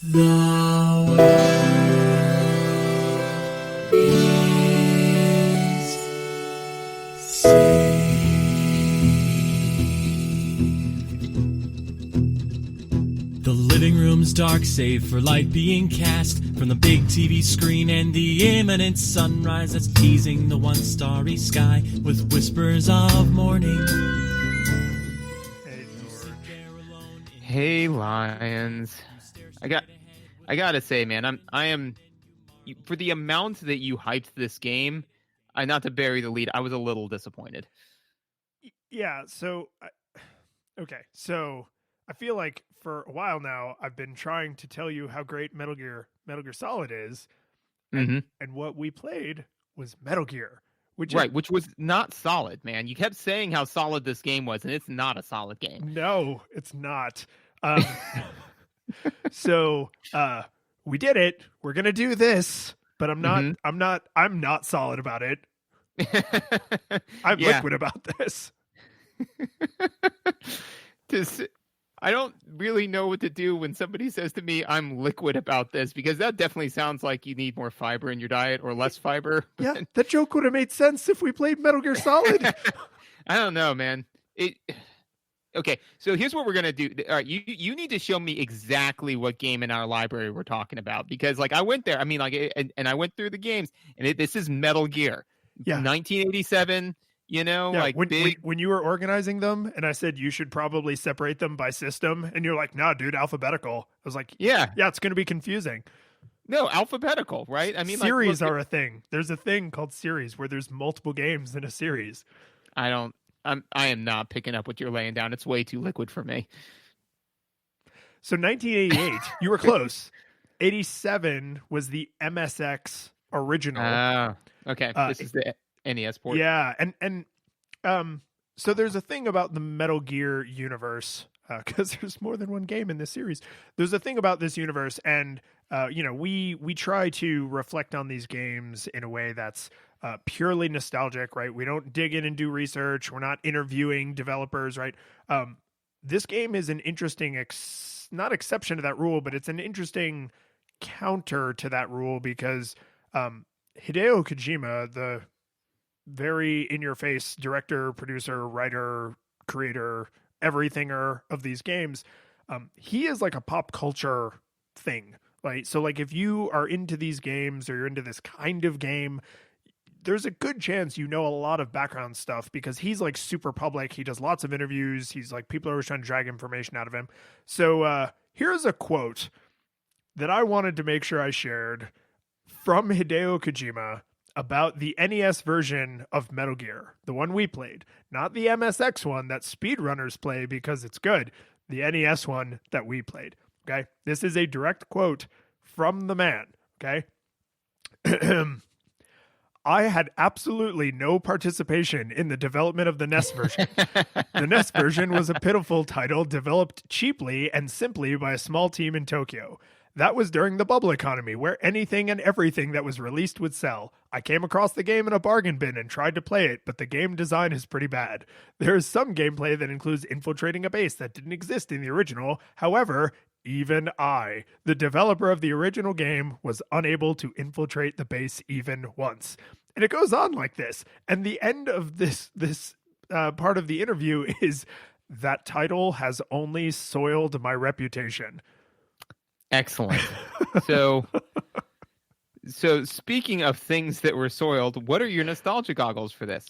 The world is saved. The living room's dark, save for light being cast from the big TV screen and the imminent sunrise that's teasing the one starry sky with whispers of morning. Hey, George. Hey, Lions. I gotta say, man, I am for the amount that you hyped this game. Not to bury the lead, I was a little disappointed. Yeah. So I feel like for a while now I've been trying to tell you how great Metal Gear Solid is, and what we played was Metal Gear, which was not solid, man. You kept saying how solid this game was, and it's not a solid game. No, it's not. So we did it. We're gonna do this, but I'm not solid about it. I'm liquid about this. I don't really know what to do when somebody says to me, I'm liquid about this, because that definitely sounds like you need more fiber in your diet or less fiber. Yeah, that joke would have made sense if we played Metal Gear Solid. I don't know, man. Okay, so here's what we're going to do. All right, you need to show me exactly what game in our library we're talking about, because I went there. I mean, and I went through the games, and this is Metal Gear. Yeah. 1987. When you were organizing them and I said you should probably separate them by system, and you're like, nah, dude, alphabetical. I was like, yeah, it's going to be confusing. No, alphabetical, right? I mean, series are a thing. There's a thing called series where there's multiple games in a series. I am not picking up what you're laying down. It's way too liquid for me. So 1988, you were close. 87 was the MSX original. Okay. This is the NES port. Yeah, and so there's a thing about the Metal Gear universe, because there's more than one game in this series. There's a thing about this universe, and we try to reflect on these games in a way that's purely nostalgic, right? We don't dig in and do research. We're not interviewing developers, right? This game is an interesting not exception to that rule, but it's an interesting counter to that rule, because Hideo Kojima, the very in-your-face director, producer, writer, creator, everythinger of these games, he is like a pop culture thing, right? So if you are into these games, or you're into this kind of game, there's a good chance you know a lot of background stuff, because he's super public. He does lots of interviews. He's people are always trying to drag information out of him. So here's a quote that I wanted to make sure I shared from Hideo Kojima about the NES version of Metal Gear, the one we played, not the MSX one that speedrunners play because it's good, the NES one that we played. Okay. This is a direct quote from the man. Okay. I had absolutely no participation in the development of the NES version. The NES version was a pitiful title developed cheaply and simply by a small team in Tokyo. That was during the bubble economy, where anything and everything that was released would sell. I came across the game in a bargain bin and tried to play it, but the game design is pretty bad. There is some gameplay that includes infiltrating a base that didn't exist in the original. However, even I, the developer of the original game, was unable to infiltrate the base even once. And it goes on like this. And the end of this part of the interview is, that title has only soiled my reputation. Excellent. So speaking of things that were soiled, what are your nostalgia goggles for this?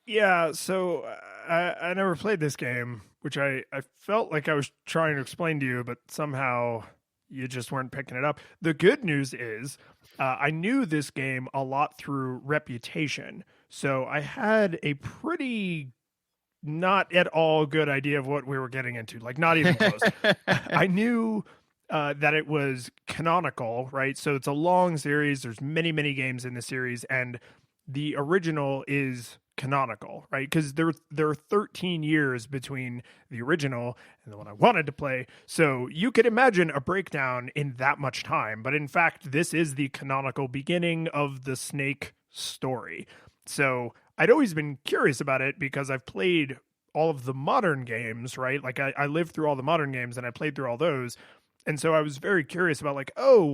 Yeah, so I never played this game, which I felt like I was trying to explain to you, but somehow you just weren't picking it up. The good news is I knew this game a lot through reputation. So I had a pretty not at all good idea of what we were getting into, not even close. I knew that it was canonical, right? So it's a long series. There's many, many games in the series, and the original is canonical, right? Because there are 13 years between the original and the one I wanted to play. So you could imagine a breakdown in that much time. But in fact, this is the canonical beginning of the Snake story. So I'd always been curious about it because I've played all of the modern games, right? I lived through all the modern games and I played through all those. And so I was very curious about like, oh,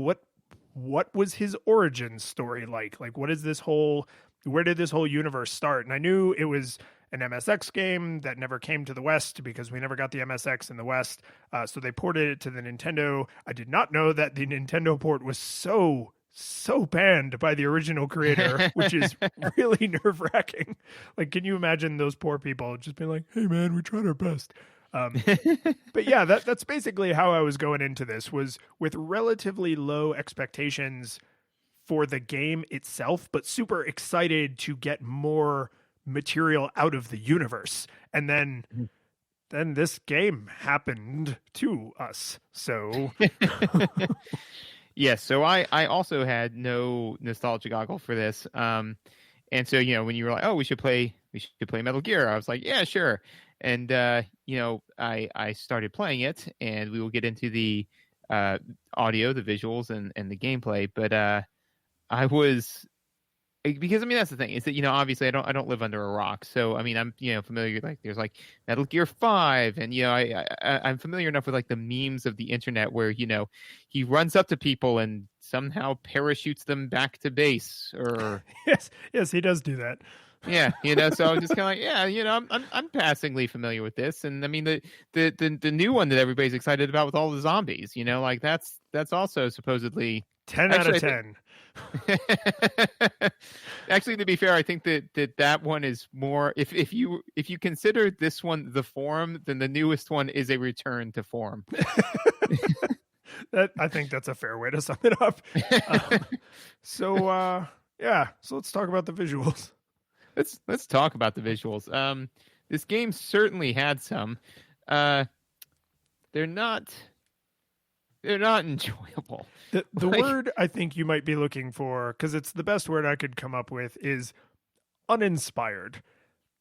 what was his origin story like? Like, what is this whole, where did this whole universe start? And I knew it was an MSX game that never came to the West because we never got the MSX in the West. So they ported it to the Nintendo. I did not know that the Nintendo port was so banned by the original creator, which is really nerve wracking. Like, can you imagine those poor people just being like, hey man, we tried our best. But yeah, that's basically how I was going into this, was with relatively low expectations for the game itself, but super excited to get more material out of the universe. And then this game happened to us. So yes, so I also had no nostalgia goggle for this. And so, when you were like, oh, we should play Metal Gear, I was like, yeah, sure. And I started playing it, and we will get into the audio, the visuals, and the gameplay. But I was, because that's the thing, is that obviously I don't live under a rock, so I'm familiar, like there's like Metal Gear 5, and I'm familiar enough with like the memes of the internet where he runs up to people and somehow parachutes them back to base, or yes, he does do that. Yeah, so I'm just kind of like, I'm passingly familiar with this, and the new one that everybody's excited about with all the zombies, like that's also supposedly 10 out of 10. Actually, to be fair, I think that one is more, if you consider this one the form, then the newest one is a return to form. I think that's a fair way to sum it up. So let's talk about the visuals. Let's talk about the visuals. This game certainly had some. They're not enjoyable. The word I think you might be looking for, because it's the best word I could come up with, is uninspired.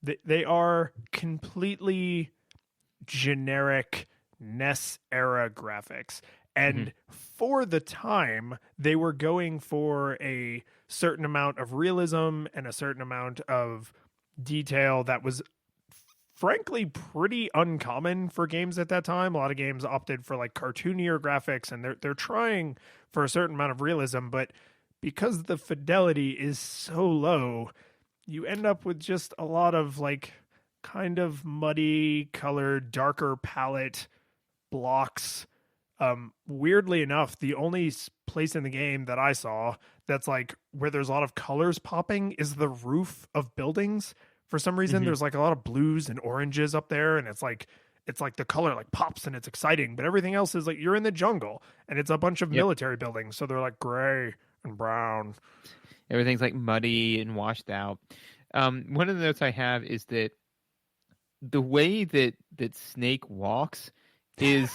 They are completely generic NES era graphics. And for the time, they were going for a certain amount of realism and a certain amount of detail that was frankly pretty uncommon for games at that time. A lot of games opted for like cartoonier graphics, and they're trying for a certain amount of realism, but because the fidelity is so low, you end up with just a lot of like kind of muddy colored, darker palette blocks. Weirdly enough, the only place in the game that I saw that's like where there's a lot of colors popping is the roof of buildings. For some reason, there's like a lot of blues and oranges up there, and it's like the color like pops and it's exciting, but everything else is like you're in the jungle and it's a bunch of military buildings, so they're like gray and brown. Everything's like muddy and washed out. One of the notes I have is that the way that Snake walks is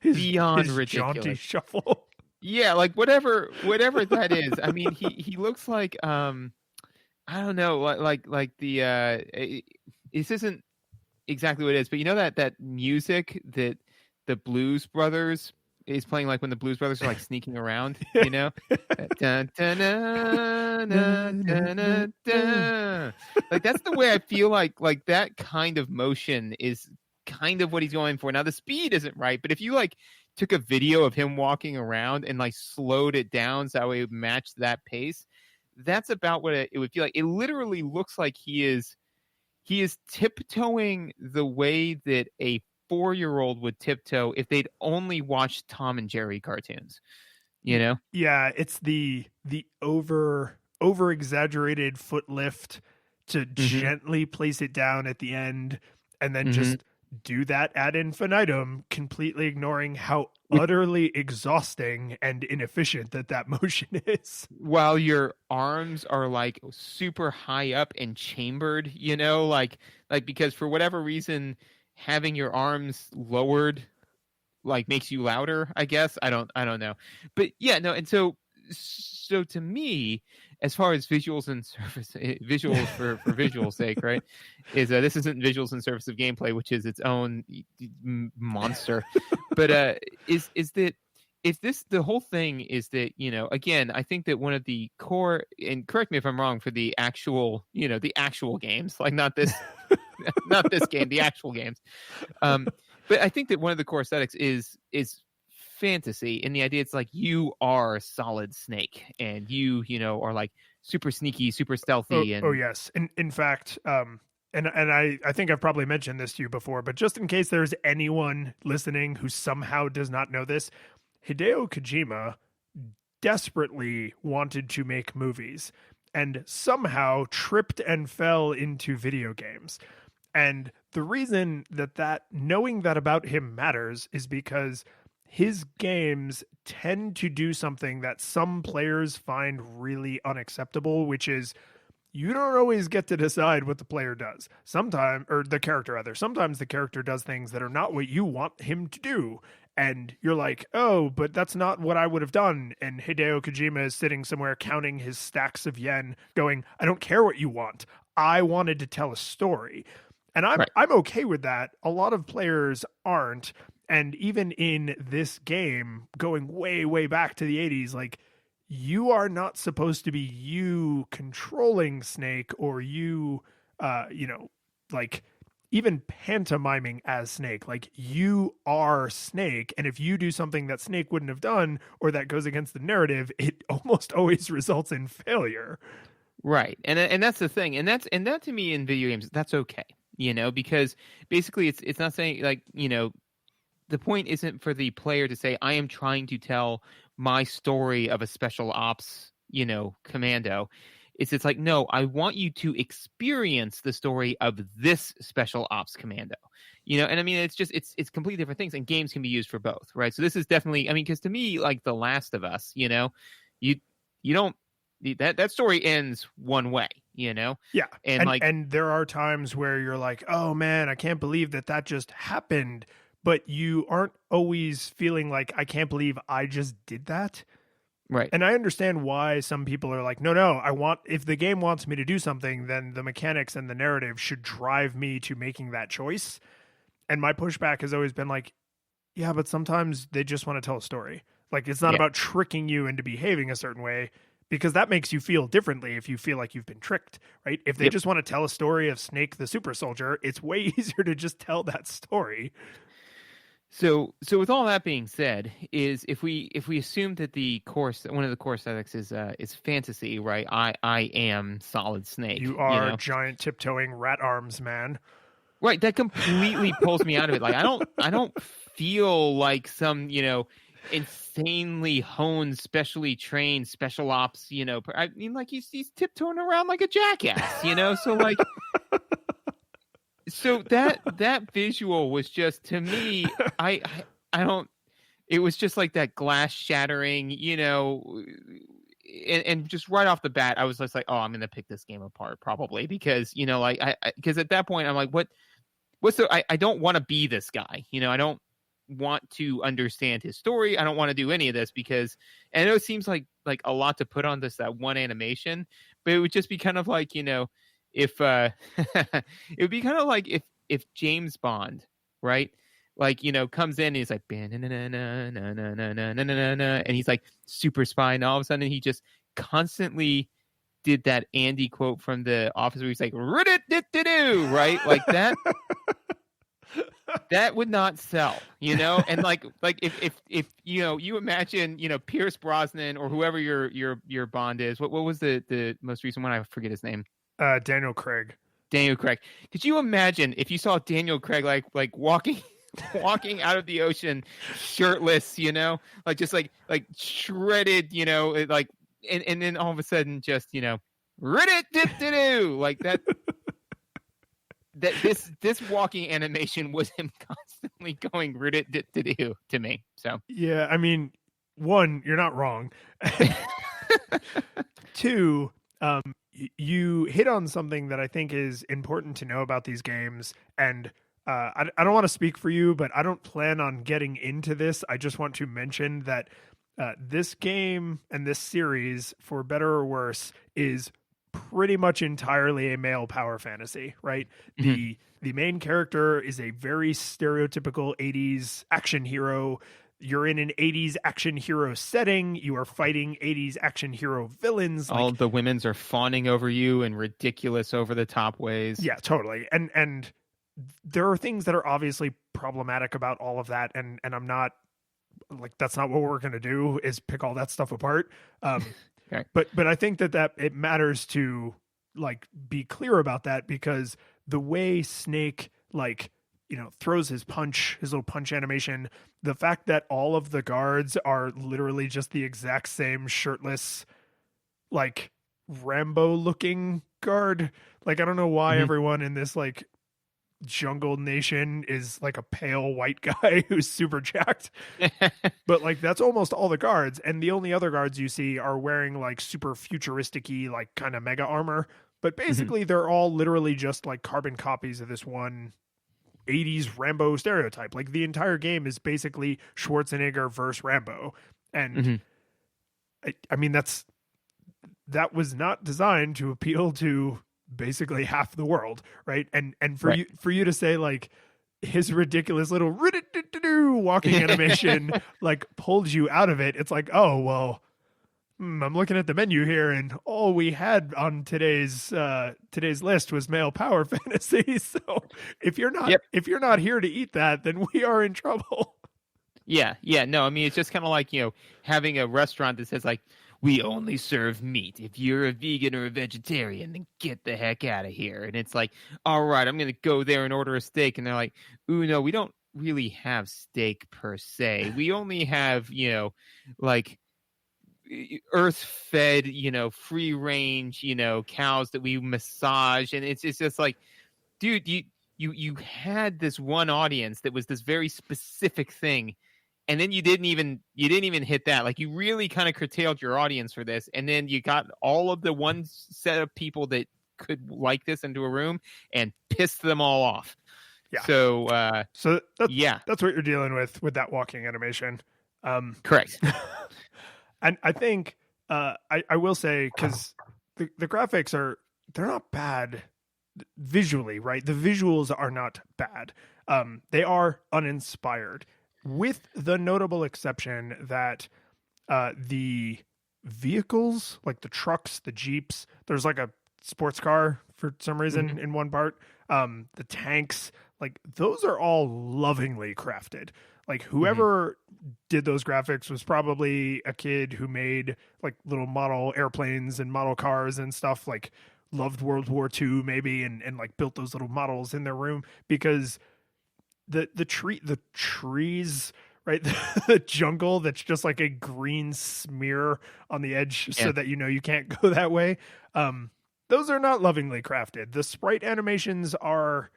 beyond his ridiculous. Jaunty shuffle. Yeah, like whatever that is. I mean, he looks like I don't know, like the this isn't exactly what it is, but that music that the Blues Brothers is playing, like when the Blues Brothers are like sneaking around, dun, dun, dun, dun, dun, dun, dun. Like that's the way I feel like that kind of motion is kind of what he's going for. Now the speed isn't right, but if you like took a video of him walking around and like slowed it down so it would match that pace, that's about what it would feel like. It literally looks like he is tiptoeing the way that a 4-year-old would tiptoe if they'd only watched Tom and Jerry cartoons. Yeah, it's the over exaggerated foot lift to gently place it down at the end, and then just do that ad infinitum, completely ignoring how utterly exhausting and inefficient that motion is. While your arms are like super high up and chambered, like because for whatever reason, having your arms lowered like makes you louder, I guess. I don't know. But yeah, no, and so to me, as far as visuals and visuals for visual sake, right, is this isn't visuals and surface of gameplay, which is its own monster. But is that if this the whole thing is that again, I think that one of the core, and correct me if I'm wrong, for the actual the actual games, like not this not this game, the actual games. But I think that one of the core aesthetics is fantasy, and the idea it's like you are Solid Snake, and you are like super sneaky, super stealthy, and yes. In fact, and I think I've probably mentioned this to you before, but just in case there's anyone listening who somehow does not know this, Hideo Kojima desperately wanted to make movies and somehow tripped and fell into video games. And the reason that knowing that about him matters is because his games tend to do something that some players find really unacceptable, which is you don't always get to decide what the player does. Sometimes, or the character rather, sometimes the character does things that are not what you want him to do. And you're like, oh, but that's not what I would have done. And Hideo Kojima is sitting somewhere counting his stacks of yen going, I don't care what you want. I wanted to tell a story. And I'm okay with that. A lot of players aren't. And even in this game, going way, way back to the 80s, like, you are not supposed to be you controlling Snake or you, like even pantomiming as Snake. Like, you are Snake. And if you do something that Snake wouldn't have done or that goes against the narrative, it almost always results in failure. Right. And that's the thing. And that to me in video games, that's okay. Because basically it's not saying like, the point isn't for the player to say, I am trying to tell my story of a special ops, commando. It's like, no, I want you to experience the story of this special ops commando, and I mean, it's completely different things, and games can be used for both. Right. So this is definitely, I mean, because to me, like The Last of Us, you don't, that story ends one way, Yeah. And there are times where you're like, oh man, I can't believe that just happened. But you aren't always feeling like, I can't believe I just did that. Right. And I understand why some people are like, no, if the game wants me to do something, then the mechanics and the narrative should drive me to making that choice. And my pushback has always been like, yeah, but sometimes they just want to tell a story. Like, it's not about tricking you into behaving a certain way, because that makes you feel differently if you feel like you've been tricked, right? If they just want to tell a story of Snake the super soldier, it's way easier to just tell that story. So with all that being said, is if we assume that one of the core aesthetics is fantasy, right? I am Solid Snake. You are giant tiptoeing rat arms man. Right, that completely pulls me out of it. Like I don't feel like some, insanely honed, specially trained special ops, I mean, like he's tiptoeing around like a jackass, so like so that visual was just, to me, I don't, it was just like that glass shattering, and just right off the bat, I was just like, oh, I'm going to pick this game apart probably, because, because at that point I'm like, I don't want to be this guy. I don't want to understand his story. I don't want to do any of this, because, and I know it seems like a lot to put on that one animation, but it would just be kind of like, if it would be kind of like if James Bond, right, like, comes in and he's like, and he's like super spy, and all of a sudden he just constantly did that Andy quote from The Office where he's like, right, like that. That would not sell, and like if you imagine, Pierce Brosnan or whoever your Bond is. What was the most recent one? I forget his name. Daniel Craig. Could you imagine if you saw Daniel Craig like walking out of the ocean shirtless, like just like shredded, like, and then all of a sudden just, like that. That this walking animation was him constantly going to me. So yeah, I mean, one, you're not wrong. Two, you hit on something that I think is important to know about these games, and I don't want to speak for you, but I don't plan on getting into this. I just want to mention that this game and this series, for better or worse, is pretty much entirely a male power fantasy, right? Mm-hmm. The main character is a very stereotypical 80s action hero. You're in an 80s action hero setting. You are fighting 80s action hero villains. All the women's are fawning over you in ridiculous, over-the-top ways. Yeah, totally. And there are things that are obviously problematic about all of that, and I'm not like that's not what we're going to do is pick all that stuff apart. Right. But I think that it matters to like be clear about that, because the way Snake like, you know, throws his little punch animation, the fact that all of the guards are literally just the exact same shirtless, like Rambo looking guard. Like, I don't know why everyone in this like jungle nation is like a pale white guy who's super jacked, but like that's almost all the guards, and the only other guards you see are wearing like super futuristic-y like kind of mega armor, but basically they're all literally just like carbon copies of this one 80s Rambo stereotype. Like the entire game is basically Schwarzenegger versus Rambo, and I mean that was not designed to appeal to basically half the world, right? And for you to say like his ridiculous little walking animation like pulled you out of it, it's like, oh well, I'm looking at the menu here, and all we had on today's list was male power fantasy. So if you're not here to eat that, then we are in trouble. Yeah. No, I mean, it's just kind of like, you know, having a restaurant that says like, we only serve meat. If you're a vegan or a vegetarian, then get the heck out of here. And it's like, all right, I'm going to go there and order a steak. And they're like, ooh, no, we don't really have steak per se. We only have, you know, like earth-fed, you know, free-range, you know, cows that we massage. And it's just like, dude, you had this one audience that was this very specific thing. And then you didn't even hit that. Like, you really kind of curtailed your audience for this, and then you got all of the one set of people that could like this into a room and pissed them all off. Yeah. So that's what you're dealing with that walking animation. Correct. And I think I will say, because the graphics they're not bad visually, right? The visuals are not bad. They are uninspired, with the notable exception that the vehicles, like the trucks, the Jeeps, there's like a sports car for some reason in one part, the tanks, like those are all lovingly crafted. Like whoever did those graphics was probably a kid who made like little model airplanes and model cars and stuff, like loved World War II maybe, and like built those little models in their room, because the trees, right? The jungle that's just like a green smear on the edge so that, you know, you can't go that way. Those are not lovingly crafted. The sprite animations are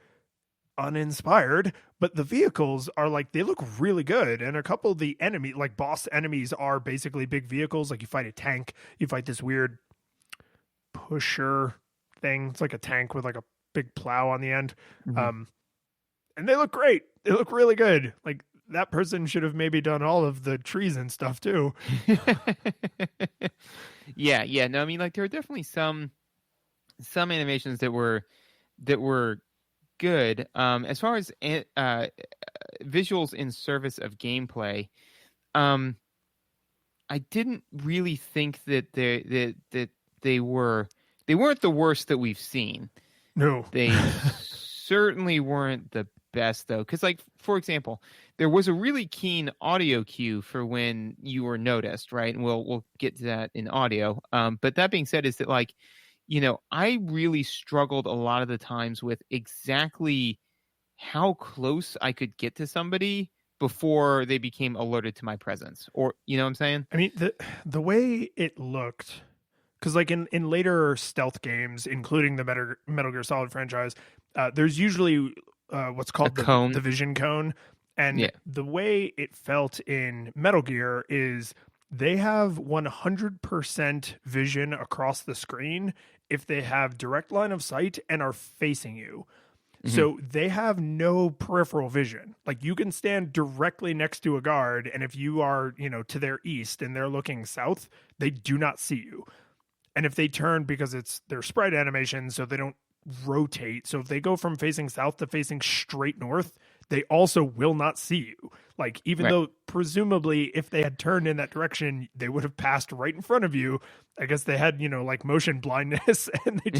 uninspired, but the vehicles are like, they look really good. And a couple of the enemy, like boss enemies, are basically big vehicles. Like you fight a tank, you fight this weird pusher thing. It's like a tank with like a big plow on the end. And they look great. They look really good. Like that person should have maybe done all of the trees and stuff too. Yeah. No, I mean, like there are definitely some animations that were good. As far as visuals in service of gameplay, I didn't really think that they weren't the worst that we've seen. No, they certainly weren't the best though, because like, for example, there was a really keen audio cue for when you were noticed, right? And we'll get to that in audio. But that being said, is that like, you know, I really struggled a lot of the times with exactly how close I could get to somebody before they became alerted to my presence, or, you know what I'm saying? I mean, the way it looked, because like in later stealth games, including the Metal Gear Solid franchise, there's usually what's called the vision cone. And the way it felt in Metal Gear is they have 100% vision across the screen if they have direct line of sight and are facing you. So they have no peripheral vision. Like you can stand directly next to a guard, and if you are, you know, to their east and they're looking south, they do not see you. And if they turn, because it's their sprite animation, so they don't rotate. So if they go from facing south to facing straight north, they also will not see you. Like, even though presumably if they had turned in that direction, they would have passed right in front of you. I guess they had, you know, like motion blindness and they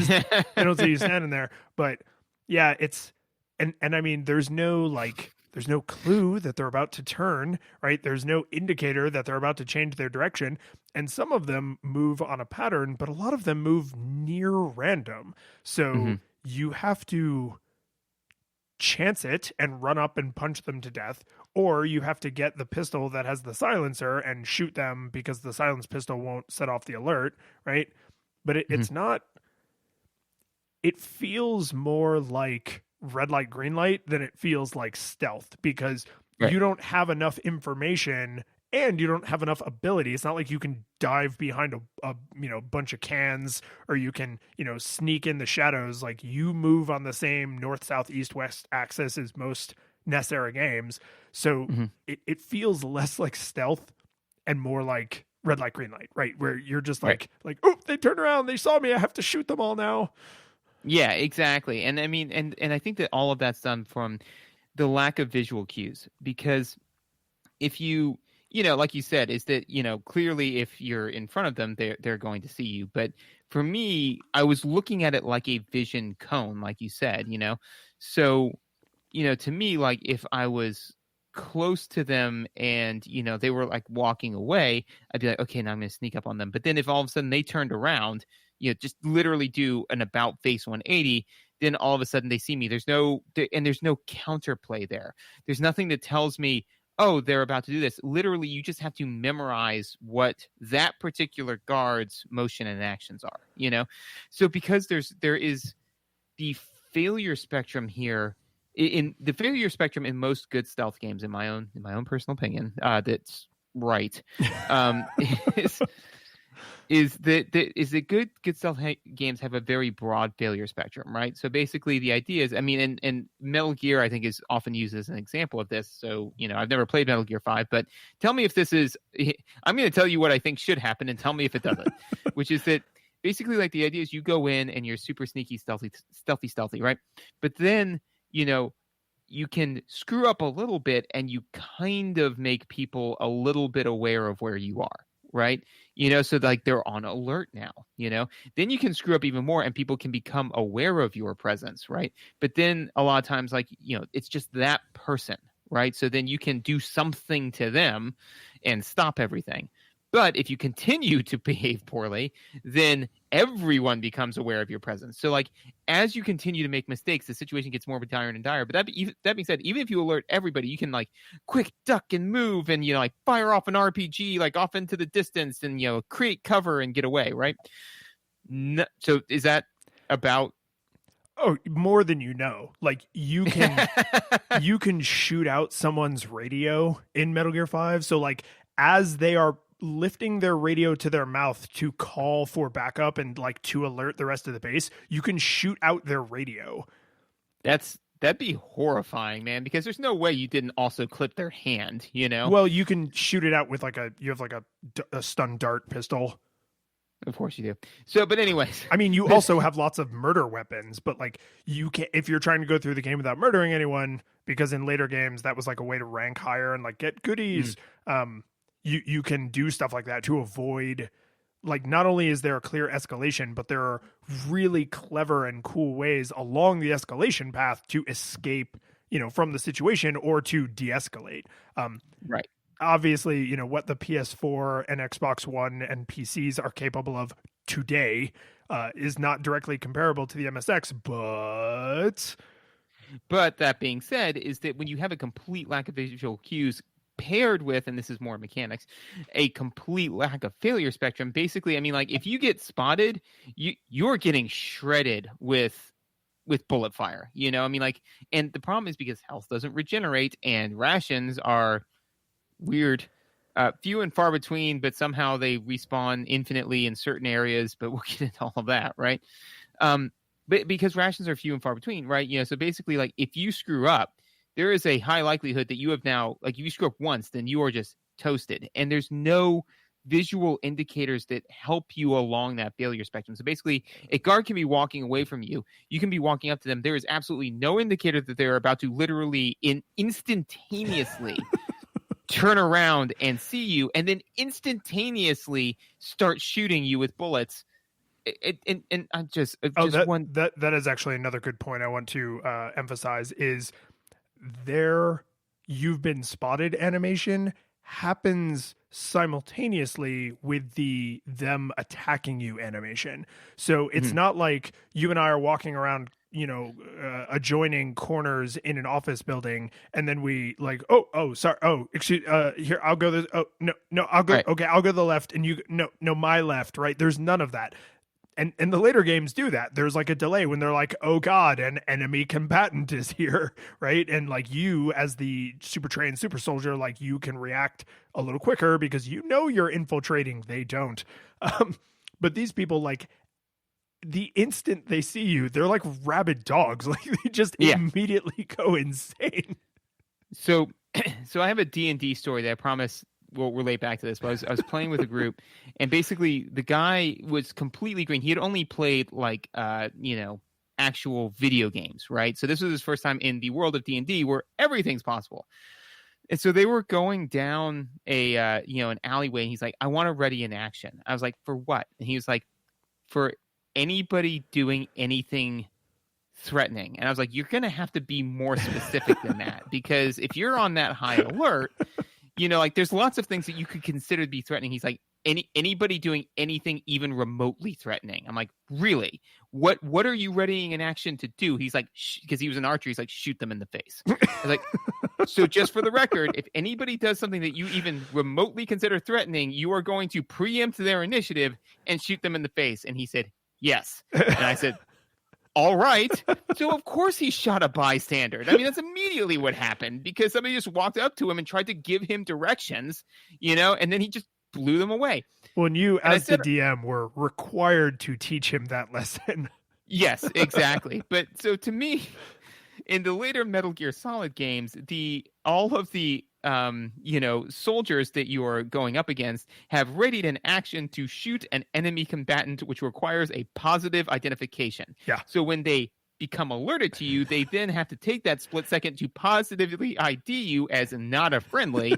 don't see you standing there. But yeah, it's, and I mean, there's no like There's no clue that they're about to turn, right? There's no indicator that they're about to change their direction. And some of them move on a pattern, but a lot of them move near random. So you have to chance it and run up and punch them to death, or you have to get the pistol that has the silencer and shoot them because the silence pistol won't set off the alert, right? But it's not, it feels more like red light, green light than it feels like stealth, because you don't have enough information and you don't have enough ability. It's not like you can dive behind a bunch of cans, or you can, sneak in the shadows. Like, you move on the same north, south, east, west axis as most NES era games. So it feels less like stealth and more like red light, green light, right? Where you're just like, oh, they turned around, they saw me, I have to shoot them all now. Yeah, exactly. And I mean, and I think that all of that's done from the lack of visual cues, because if you, like you said, is that, clearly if you're in front of them, they're going to see you. But for me, I was looking at it like a vision cone, like you said, So, to me, like, if I was close to them and, they were like walking away, I'd be like, okay, now I'm going to sneak up on them. But then if all of a sudden they turned around, just literally do an about face 180, then all of a sudden they see me. There's no counterplay there. There's nothing that tells me, oh, they're about to do this. Literally, you just have to memorize what that particular guard's motion and actions are, So because there is the failure spectrum here, in the failure spectrum in most good stealth games, in my own personal opinion, that's right, is that good stealth games have a very broad failure spectrum, right? So basically the idea is, and Metal Gear, I think, is often used as an example of this. So, I've never played Metal Gear 5, but tell me if this is, I'm going to tell you what I think should happen and tell me if it doesn't, which is that basically, like, the idea is you go in and you're super sneaky, stealthy, right? But then, you can screw up a little bit and you kind of make people a little bit aware of where you are, right? So like they're on alert now, then you can screw up even more and people can become aware of your presence, right? But then a lot of times, like, it's just that person, right? So then you can do something to them and stop everything. But if you continue to behave poorly, then everyone becomes aware of your presence. So, like, as you continue to make mistakes, the situation gets more dire and dire. But that being said, even if you alert everybody, you can, like, quick duck and move and, like, fire off an RPG, like, off into the distance and, create cover and get away, right? No, so is that about... Oh, more than you know. Like, you can shoot out someone's radio in Metal Gear 5. So, like, as they are lifting their radio to their mouth to call for backup and, like, to alert the rest of the base, you can shoot out their radio. That'd be horrifying, man, because there's no way you didn't also clip their hand, Well, you can shoot it out with you have a stun dart pistol. Of course you do. So, but anyways, you also have lots of murder weapons, but, like, you can, if you're trying to go through the game without murdering anyone, because in later games that was, like, a way to rank higher and, like, get goodies. You can do stuff like that to avoid, like, not only is there a clear escalation, but there are really clever and cool ways along the escalation path to escape, from the situation or to de-escalate. Right. Obviously, what the PS4 and Xbox One and PCs are capable of today is not directly comparable to the MSX, But that being said, is that when you have a complete lack of visual cues paired with, and this is more mechanics, a complete lack of failure spectrum, basically, like, if you get spotted, you're getting shredded with bullet fire, like, and the problem is because health doesn't regenerate and rations are weird, few and far between, but somehow they respawn infinitely in certain areas, but we'll get into all of that, right? But because rations are few and far between, right? So basically, like, if you screw up, there is a high likelihood that you have now, like, if you screw up once, then you are just toasted. And there's no visual indicators that help you along that failure spectrum. So basically, a guard can be walking away from you. You can be walking up to them. There is absolutely no indicator that they're about to literally instantaneously turn around and see you and then instantaneously start shooting you with bullets. And I just that is actually another good point I want to emphasize is their you've been spotted animation happens simultaneously with them attacking you animation. So it's Mhm. not like you and I are walking around, adjoining corners in an office building, and then we like, oh, sorry, excuse, here, I'll go this. Oh, no, I'll go. Right. Okay, I'll go to the left, and you, no, my left, right? There's none of that. And the later games do that. There's like a delay when they're like, oh God, an enemy combatant is here, right? And like you, as the super trained super soldier, like you can react a little quicker because you're infiltrating. They don't. But these people, like, the instant they see you, they're like rabid dogs. Like they just Yeah. immediately go insane. So, so I have a D&D story that I promise will relate back to this. But I was playing with a group, and basically the guy was completely green. He had only played like, actual video games, right? So this was his first time in the world of D&D where everything's possible. And so they were going down an alleyway, and he's like, I want to ready in action. I was like, for what? And he was like, for anybody doing anything threatening. And I was like, you're going to have to be more specific than that, because if you're on that high alert, like there's lots of things that you could consider to be threatening. He's like, anybody doing anything even remotely threatening. I'm like, really? What are you readying an action to do? He's like, because he was an archer, he's like, shoot them in the face. I was like, so just for the record, if anybody does something that you even remotely consider threatening, you are going to preempt their initiative and shoot them in the face. And he said, yes. And I said, all right. So of course he shot a bystander. I mean, that's immediately what happened, because somebody just walked up to him and tried to give him directions, and then he just blew them away. When you, as the DM, were required to teach him that lesson. Yes, exactly. But so to me, in the later Metal Gear Solid games, all of the soldiers that you are going up against have readied an action to shoot an enemy combatant, which requires a positive identification. Yeah. So when they become alerted to you, they then have to take that split second to positively ID you as not a friendly,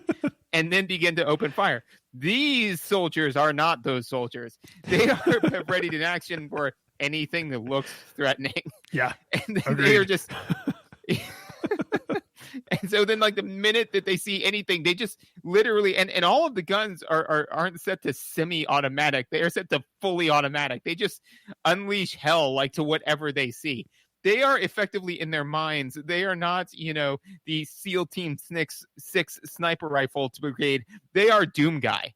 and then begin to open fire. These soldiers are not those soldiers. They are readied in action for anything that looks threatening. Yeah. And they are just... And so then, like, the minute that they see anything, they just literally, and all of the guns aren't set to semi-automatic. They are set to fully automatic. They just unleash hell, like, to whatever they see. They are effectively, in their minds, they are not, the SEAL Team 6 sniper rifle brigade. They are Doom Guy.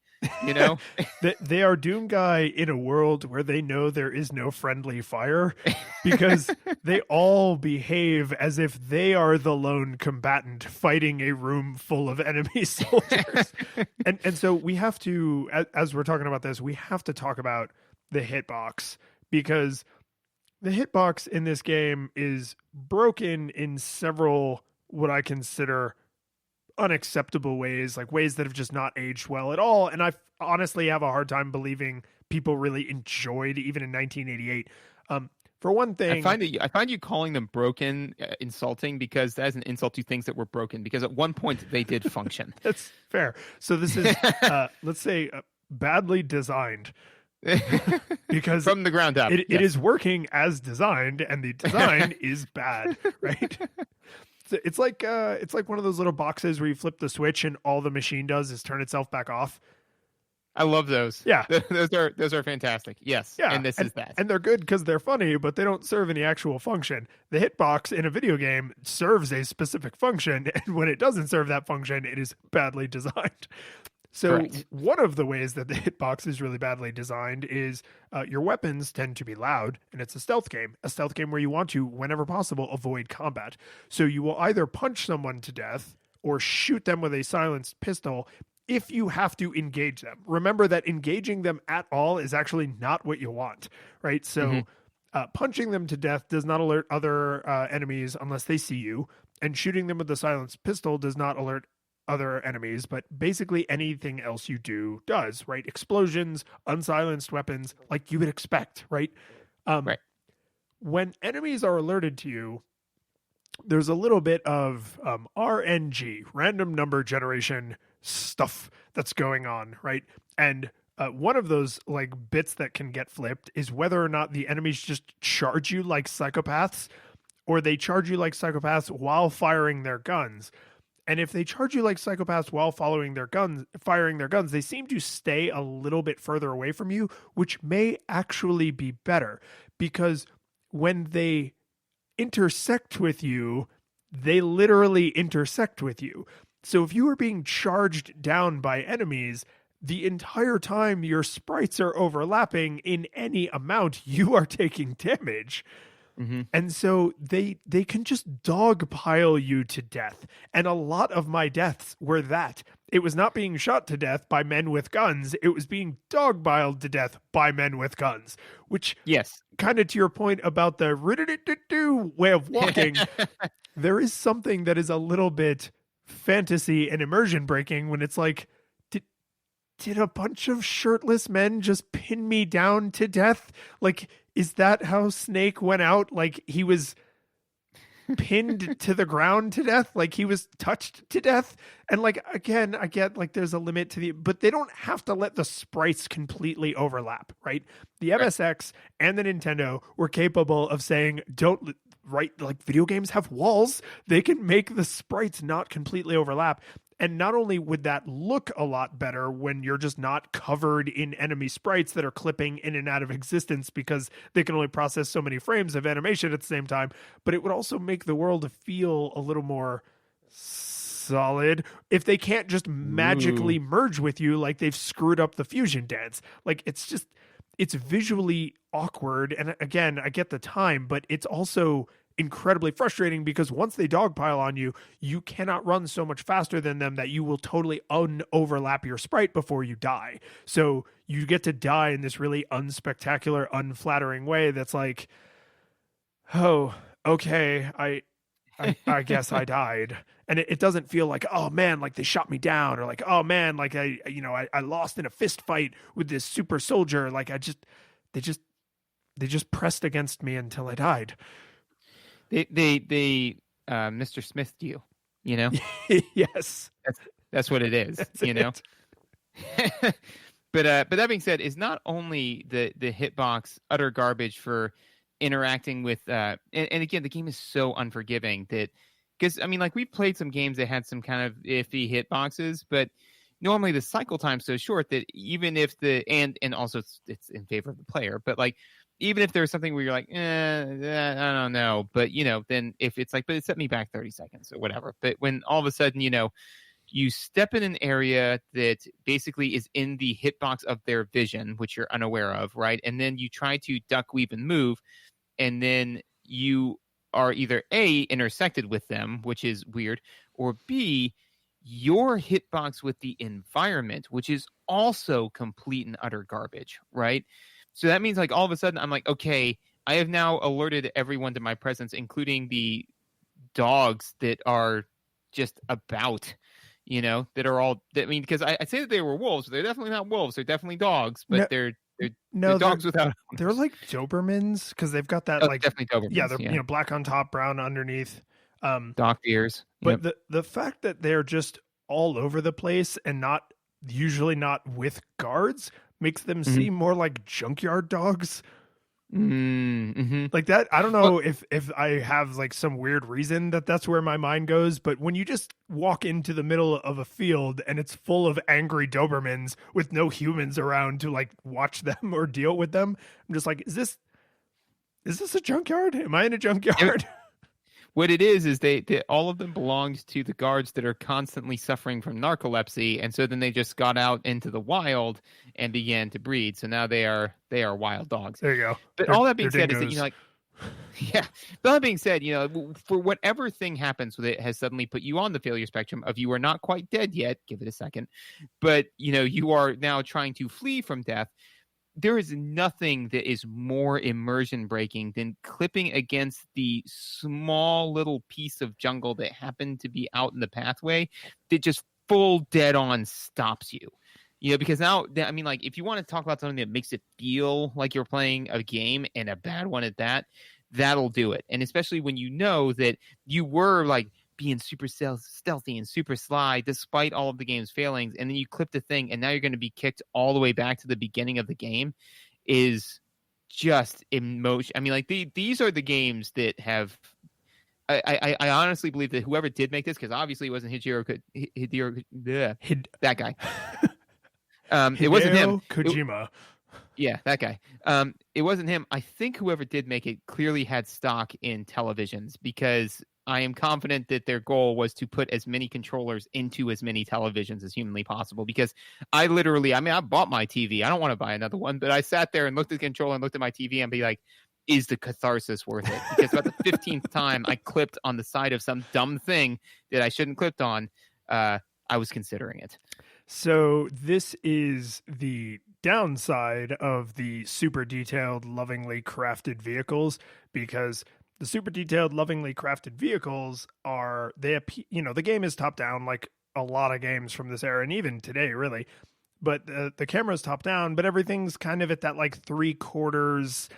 They are Doom Guy in a world where they know there is no friendly fire, because they all behave as if they are the lone combatant fighting a room full of enemy soldiers. and so we have to, as we're talking about this, we have to talk about the hitbox, because the hitbox in this game is broken in several what I consider unacceptable ways, like ways that have just not aged well at all. And I honestly have a hard time believing people really enjoyed, even in 1988. For one thing, I find you calling them broken insulting, because that is an insult to things that were broken, because at one point they did function. That's fair. So this is, let's say, badly designed. Because from the ground up, it is working as designed, and the design is bad, right? It's like one of those little boxes where you flip the switch and all the machine does is turn itself back off. I love those. Yeah, those are fantastic. Yes, yeah, and this is that, and they're good because they're funny, but they don't serve any actual function. The hitbox in a video game serves a specific function, and when it doesn't serve that function, it is badly designed. So Correct. One of the ways that the hitbox is really badly designed is your weapons tend to be loud, and it's a stealth game where you want to, whenever possible, avoid combat. So you will either punch someone to death or shoot them with a silenced pistol if you have to engage them. Remember that engaging them at all is actually not what you want, right? So punching them to death does not alert other enemies unless they see you, and shooting them with a silenced pistol does not alert other enemies, but basically anything else you do does, right? Explosions, unsilenced weapons, like you would expect, right? Right. When enemies are alerted to you, there's a little bit of RNG, random number generation stuff that's going on, right? And one of those like bits that can get flipped is whether or not the enemies just charge you like psychopaths, or they charge you like psychopaths while firing their guns. And if they charge you like psychopaths while firing their guns, they seem to stay a little bit further away from you, which may actually be better because when they intersect with you, they literally intersect with you. So if you are being charged down by enemies, the entire time your sprites are overlapping in any amount, you are taking damage. Mm-hmm. And so they can just dogpile you to death. And a lot of my deaths were that. It was not being shot to death by men with guns. It was being dogpiled to death by men with guns, which yes, kind of to your point about the way of walking, there is something that is a little bit fantasy and immersion breaking when it's like, did a bunch of shirtless men just pin me down to death? Like, is that how Snake went out? Like, he was pinned to the ground to death? Like, he was touched to death? And, like, again, I get, like, there's a limit to but they don't have to let the sprites completely overlap, right? The MSX and the Nintendo were capable of saying, like, video games have walls. They can make the sprites not completely overlap. And not only would that look a lot better when you're just not covered in enemy sprites that are clipping in and out of existence because they can only process so many frames of animation at the same time, but it would also make the world feel a little more solid if they can't just magically merge with you like they've screwed up the fusion dance. Like, it's visually awkward. And again, I get the time, but it's also incredibly frustrating because once they dogpile on you, you cannot run so much faster than them that you will totally overlap your sprite before you die. So you get to die in this really unspectacular, unflattering way that's like, oh, okay, I guess I died. And it doesn't feel like, oh man, like they shot me down, or like, oh man, like I lost in a fist fight with this super soldier. Like they just pressed against me until I died. They Mr. Smith you, you know? Yes. That's what it is, That's you know? it. But that being said, is not only the hitbox utter garbage for interacting with, and again, the game is so unforgiving that, because, I mean, like, we've played some games that had some kind of iffy hitboxes, but normally the cycle time's so short that even if and also it's in favor of the player, but like, even if there's something where you're like, I don't know, but, you know, then if it's like, but it set me back 30 seconds or whatever. But when all of a sudden, you know, you step in an area that basically is in the hitbox of their vision, which you're unaware of, right? And then you try to duck, weave, and move, and then you are either A, intersected with them, which is weird, or B, your hitbox with the environment, which is also complete and utter garbage, right? So that means, like, all of a sudden I'm like, okay, I have now alerted everyone to my presence, including the dogs that are just about, you know, that are all, I mean, because I say that they were wolves, but they're definitely not wolves. They're definitely dogs, but they're dogs without owners. They're like Dobermans because they've got that definitely Dobermans. Yeah, they're you know, black on top, brown underneath. Docked ears. But the fact that they're just all over the place and usually not with guards makes them seem more like junkyard dogs. Mm-hmm. Like that, I don't know if I have like some weird reason that's where my mind goes, but when you just walk into the middle of a field and it's full of angry Dobermans with no humans around to like watch them or deal with them, I'm just like, is this a junkyard? Am I in a junkyard? What it is they all of them belonged to the guards that are constantly suffering from narcolepsy, and so then they just got out into the wild and began to breed. So now they are wild dogs. There you go. But all that being said is that, you know, like, yeah. But all that being said, you know, for whatever thing happens with it has suddenly put you on the failure spectrum of you are not quite dead yet. Give it a second, but you know you are now trying to flee from death. There is nothing that is more immersion breaking than clipping against the small little piece of jungle that happened to be out in the pathway that just full dead on stops you. You know, because now, I mean, like, if you want to talk about something that makes it feel like you're playing a game, and a bad one at that, that'll do it. And especially when you know that you were like being super stealthy and super sly despite all of the game's failings, and then you clip the thing and now you're going to be kicked all the way back to the beginning of the game, is just emotion. I mean, like, these are the games that have, I honestly believe that whoever did make this, because obviously it wasn't that guy. It wasn't him. Kojima. Yeah, that guy. It wasn't him. I think whoever did make it clearly had stock in televisions, because I am confident that their goal was to put as many controllers into as many televisions as humanly possible. Because I bought my TV. I don't want to buy another one, but I sat there and looked at the controller and looked at my TV and be like, is the catharsis worth it? Because about the 15th time I clipped on the side of some dumb thing that I shouldn't clipped on, I was considering it. So this is the downside of the super detailed, lovingly crafted vehicles, because the super detailed, lovingly crafted vehicles the game is top down, like a lot of games from this era, and even today, really. But the camera's top down, but everything's kind of at that like 3/4,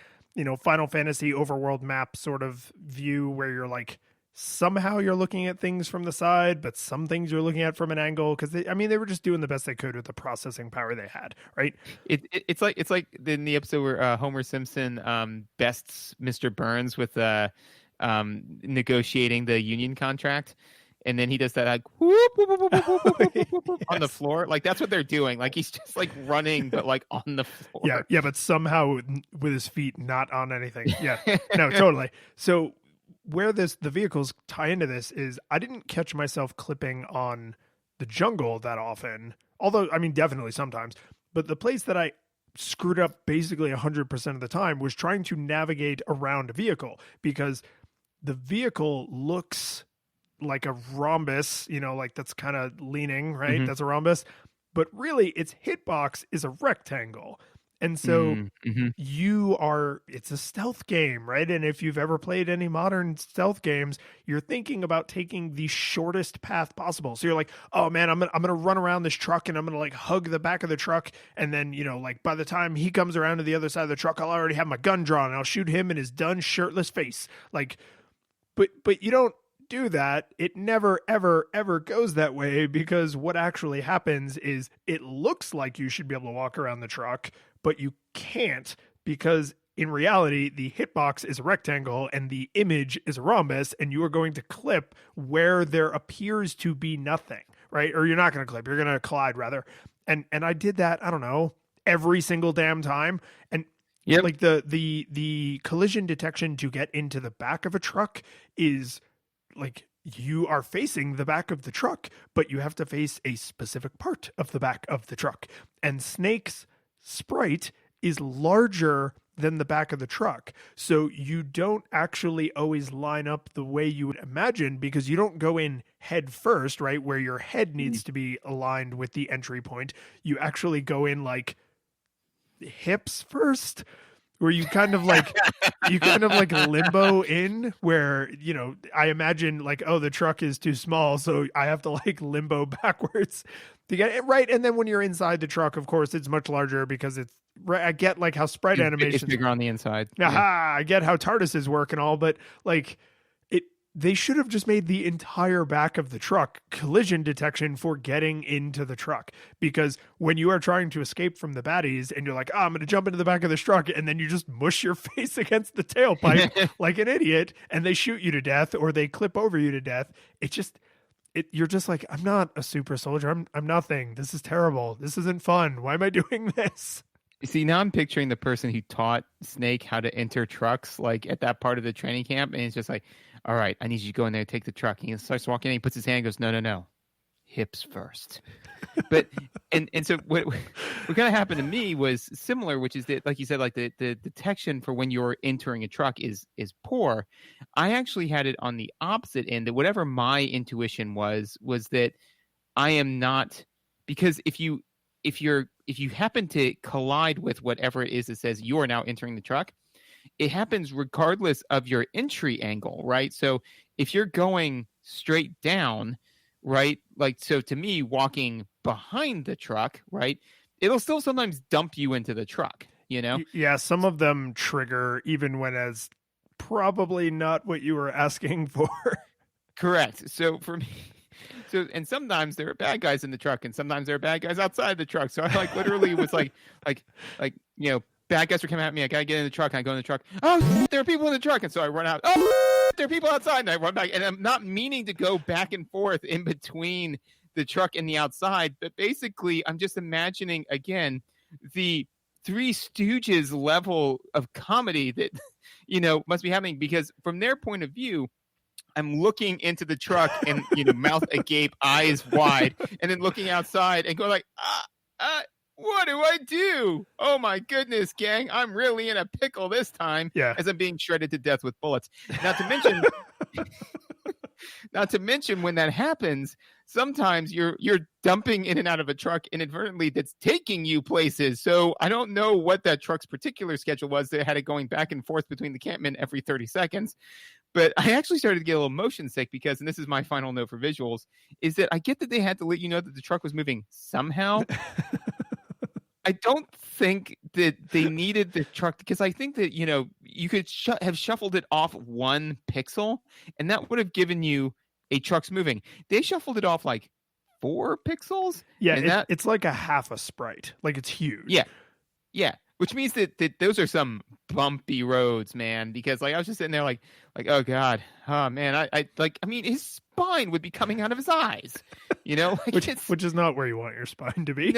Final Fantasy overworld map sort of view, where you're like, somehow you're looking at things from the side, but some things you're looking at from an angle, because they were just doing the best they could with the processing power they had, right? It's like in the episode where Homer Simpson bests Mr. Burns with negotiating the union contract, and then he does that like whoop, whoop, whoop, whoop, whoop, whoop, whoop, whoop, Yes. on the floor. Like that's what they're doing. Like he's just like running, but like on the floor. Yeah, but somehow with his feet not on anything. Yeah, no, totally. So where the vehicles tie into this is, I didn't catch myself clipping on the jungle that often, although I mean definitely sometimes, but the place that I screwed up basically 100% of the time was trying to navigate around a vehicle, because the vehicle looks like a rhombus, like that's kind of leaning, right? Mm-hmm. That's a rhombus, but really its hitbox is a rectangle. And so it's a stealth game, right? And if you've ever played any modern stealth games, you're thinking about taking the shortest path possible. So you're like, oh man, I'm gonna run around this truck, and I'm gonna like hug the back of the truck, and then like by the time he comes around to the other side of the truck, I'll already have my gun drawn, and I'll shoot him in his done shirtless face. Like, but you don't do that. It never ever ever goes that way, because what actually happens is it looks like you should be able to walk around the truck, but you can't, because in reality the hitbox is a rectangle and the image is a rhombus, and you are going to clip where there appears to be nothing, right? Or you're not going to clip, you're going to collide rather. And I did that, I don't know, every single damn time. And yep. Like the collision detection to get into the back of a truck is like, you are facing the back of the truck, but you have to face a specific part of the back of the truck. And Snake's sprite is larger than the back of the truck. So you don't actually always line up the way you would imagine, because you don't go in head first, right? Where your head needs to be aligned with the entry point. You actually go in like hips first, where you kind of like limbo in, where I imagine like, oh, the truck is too small, so I have to like limbo backwards to get it right. And then when you're inside the truck, of course it's much larger, because it's right. I get like how sprite animation is bigger on the inside. Aha, I get how TARDISes work and all, but like they should have just made the entire back of the truck collision detection for getting into the truck, because when you are trying to escape from the baddies and you're like, oh, I'm going to jump into the back of this truck, and then you just mush your face against the tailpipe like an idiot, and they shoot you to death or they clip over you to death. You're just like, I'm not a super soldier. I'm nothing. This is terrible. This isn't fun. Why am I doing this? See, now I'm picturing the person who taught Snake how to enter trucks, like at that part of the training camp, and it's just like, all right, I need you to go in there and take the truck. And he starts walking in, he puts his hand and goes, no. Hips first. But and so what kind of happened to me was similar, which is that, like you said, like the detection for when you're entering a truck is poor. I actually had it on the opposite end, that whatever my intuition was that I am not, because if you happen to collide with whatever it is that says you are now entering the truck, it happens regardless of your entry angle, right? So if you're going straight down, right? Like, so to me, walking behind the truck, right? It'll still sometimes dump you into the truck, Yeah, some of them trigger even when as probably not what you were asking for. Correct. So for me, and sometimes there are bad guys in the truck, and sometimes there are bad guys outside the truck. So I like literally was like, bad guys are coming at me. I gotta get in the truck. And I go in the truck. Oh, there are people in the truck, and so I run out. Oh, there are people outside. And I run back, and I'm not meaning to go back and forth in between the truck and the outside, but basically I'm just imagining again the Three Stooges level of comedy that must be happening, because from their point of view, I'm looking into the truck and mouth agape, eyes wide, and then looking outside and going like, what do I do? Oh my goodness, gang! I'm really in a pickle this time. Yeah. As I'm being shredded to death with bullets. Not to mention, when that happens, sometimes you're dumping in and out of a truck inadvertently that's taking you places. So I don't know what that truck's particular schedule was. They had it going back and forth between the campment every 30 seconds. But I actually started to get a little motion sick because, and this is my final note for visuals, is that I get that they had to let you know that the truck was moving somehow. I don't think that they needed the truck, because I think that, you could have shuffled it off 1 pixel and that would have given you a truck's moving. They shuffled it off like 4 pixels. Yeah, it's like a half a sprite. Like, it's huge. Yeah. Which means that those are some bumpy roads, man. Because I was just sitting there like, oh God, oh man, I mean, his spine would be coming out of his eyes, which is not where you want your spine to be.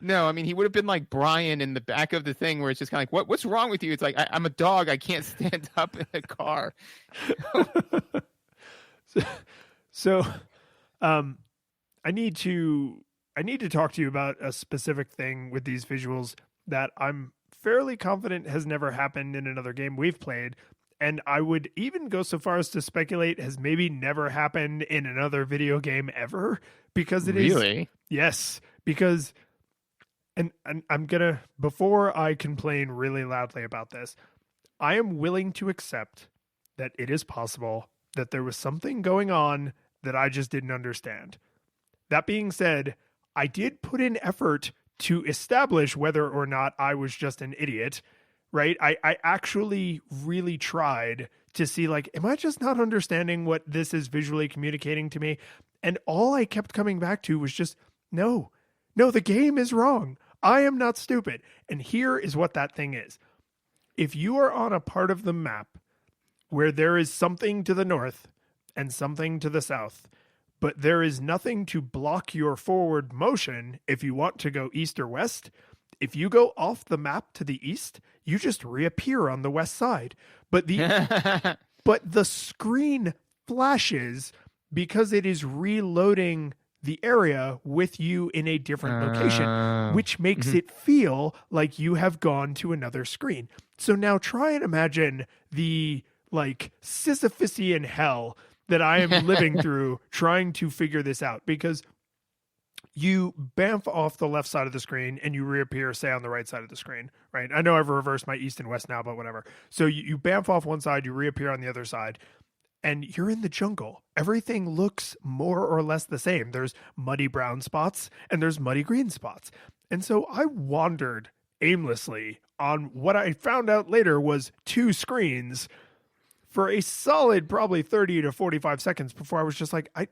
No, I mean, he would have been like Brian in the back of the thing, where it's just kind of like, what's wrong with you? It's like, I'm a dog. I can't stand up in a car. So, I need to talk to you about a specific thing with these visuals that I'm fairly confident has never happened in another game we've played. And I would even go so far as to speculate has maybe never happened in another video game ever, because it is. Really? Yes, because, and I'm gonna, before I complain really loudly about this, I am willing to accept that it is possible that there was something going on that I just didn't understand. That being said, I did put in effort to establish whether or not I was just an idiot, right? I actually really tried to see, like, am I just not understanding what this is visually communicating to me? And all I kept coming back to was just, no, the game is wrong. I am not stupid. And here is what that thing is. If you are on a part of the map where there is something to the north and something to the south, but there is nothing to block your forward motion if you want to go east or west, if you go off the map to the east, you just reappear on the west side. But the screen flashes because it is reloading the area with you in a different location, which makes it feel like you have gone to another screen. So now try and imagine the Sisyphusian hell that I am living through trying to figure this out, because you bamf off the left side of the screen and you reappear, say, on the right side of the screen, right? I know I've reversed my east and west now, but whatever. So you bamf off one side, you reappear on the other side, and you're in the jungle. Everything looks more or less the same. There's muddy brown spots and there's muddy green spots. And so I wandered aimlessly on what I found out later was 2 screens for a solid probably 30 to 45 seconds before I was just like, I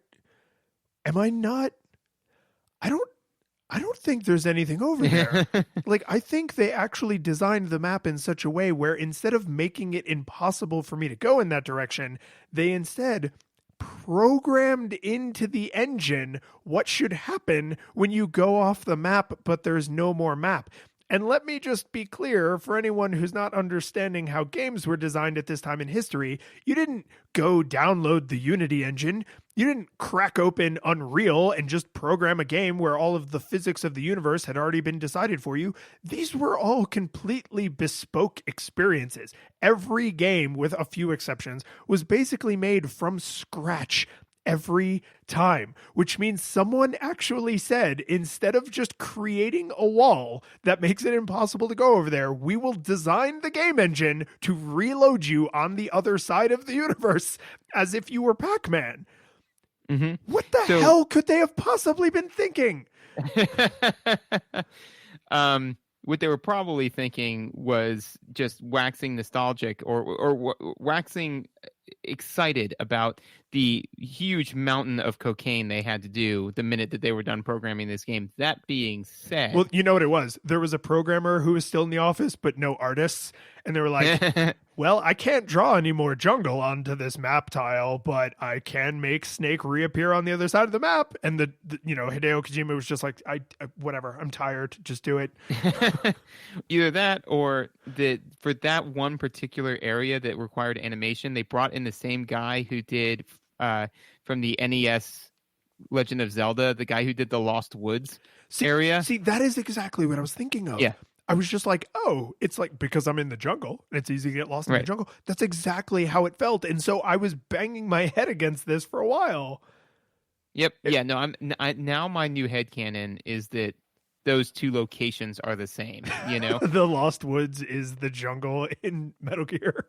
don't think there's anything over there. I think they actually designed the map in such a way where instead of making it impossible for me to go in that direction, they instead programmed into the engine what should happen when you go off the map, but there's no more map. And let me just be clear for anyone who's not understanding how games were designed at this time in history. You didn't go download the Unity engine. You didn't crack open Unreal and just program a game where all of the physics of the universe had already been decided for you. These were all completely bespoke experiences. Every game, with a few exceptions, was basically made from scratch every time, which means someone actually said, instead of just creating a wall that makes it impossible to go over there, we will design the game engine to reload you on the other side of the universe as if you were Pac-Man. Mm-hmm. What the hell could they have possibly been thinking? What they were probably thinking was just waxing nostalgic or waxing excited about the huge mountain of cocaine they had to do the minute that they were done programming this game. That being said... Well, you know what it was? There was a programmer who was still in the office, but no artists. And they were like, well, I can't draw any more jungle onto this map tile, but I can make Snake reappear on the other side of the map. And the Hideo Kojima was just like, I whatever, I'm tired, just do it. Either that or for that one particular area that required animation, they brought in the same guy who did from the NES Legend of Zelda, the guy who did the Lost Woods area. See, that is exactly what I was thinking of. Yeah. I was just like, oh, it's like because I'm in the jungle, it's easy to get lost in the jungle. That's exactly how it felt. And so I was banging my head against this for a while. Yep. Yeah, no, now my new headcanon is that those two locations are the same, you know? The Lost Woods is the jungle in Metal Gear.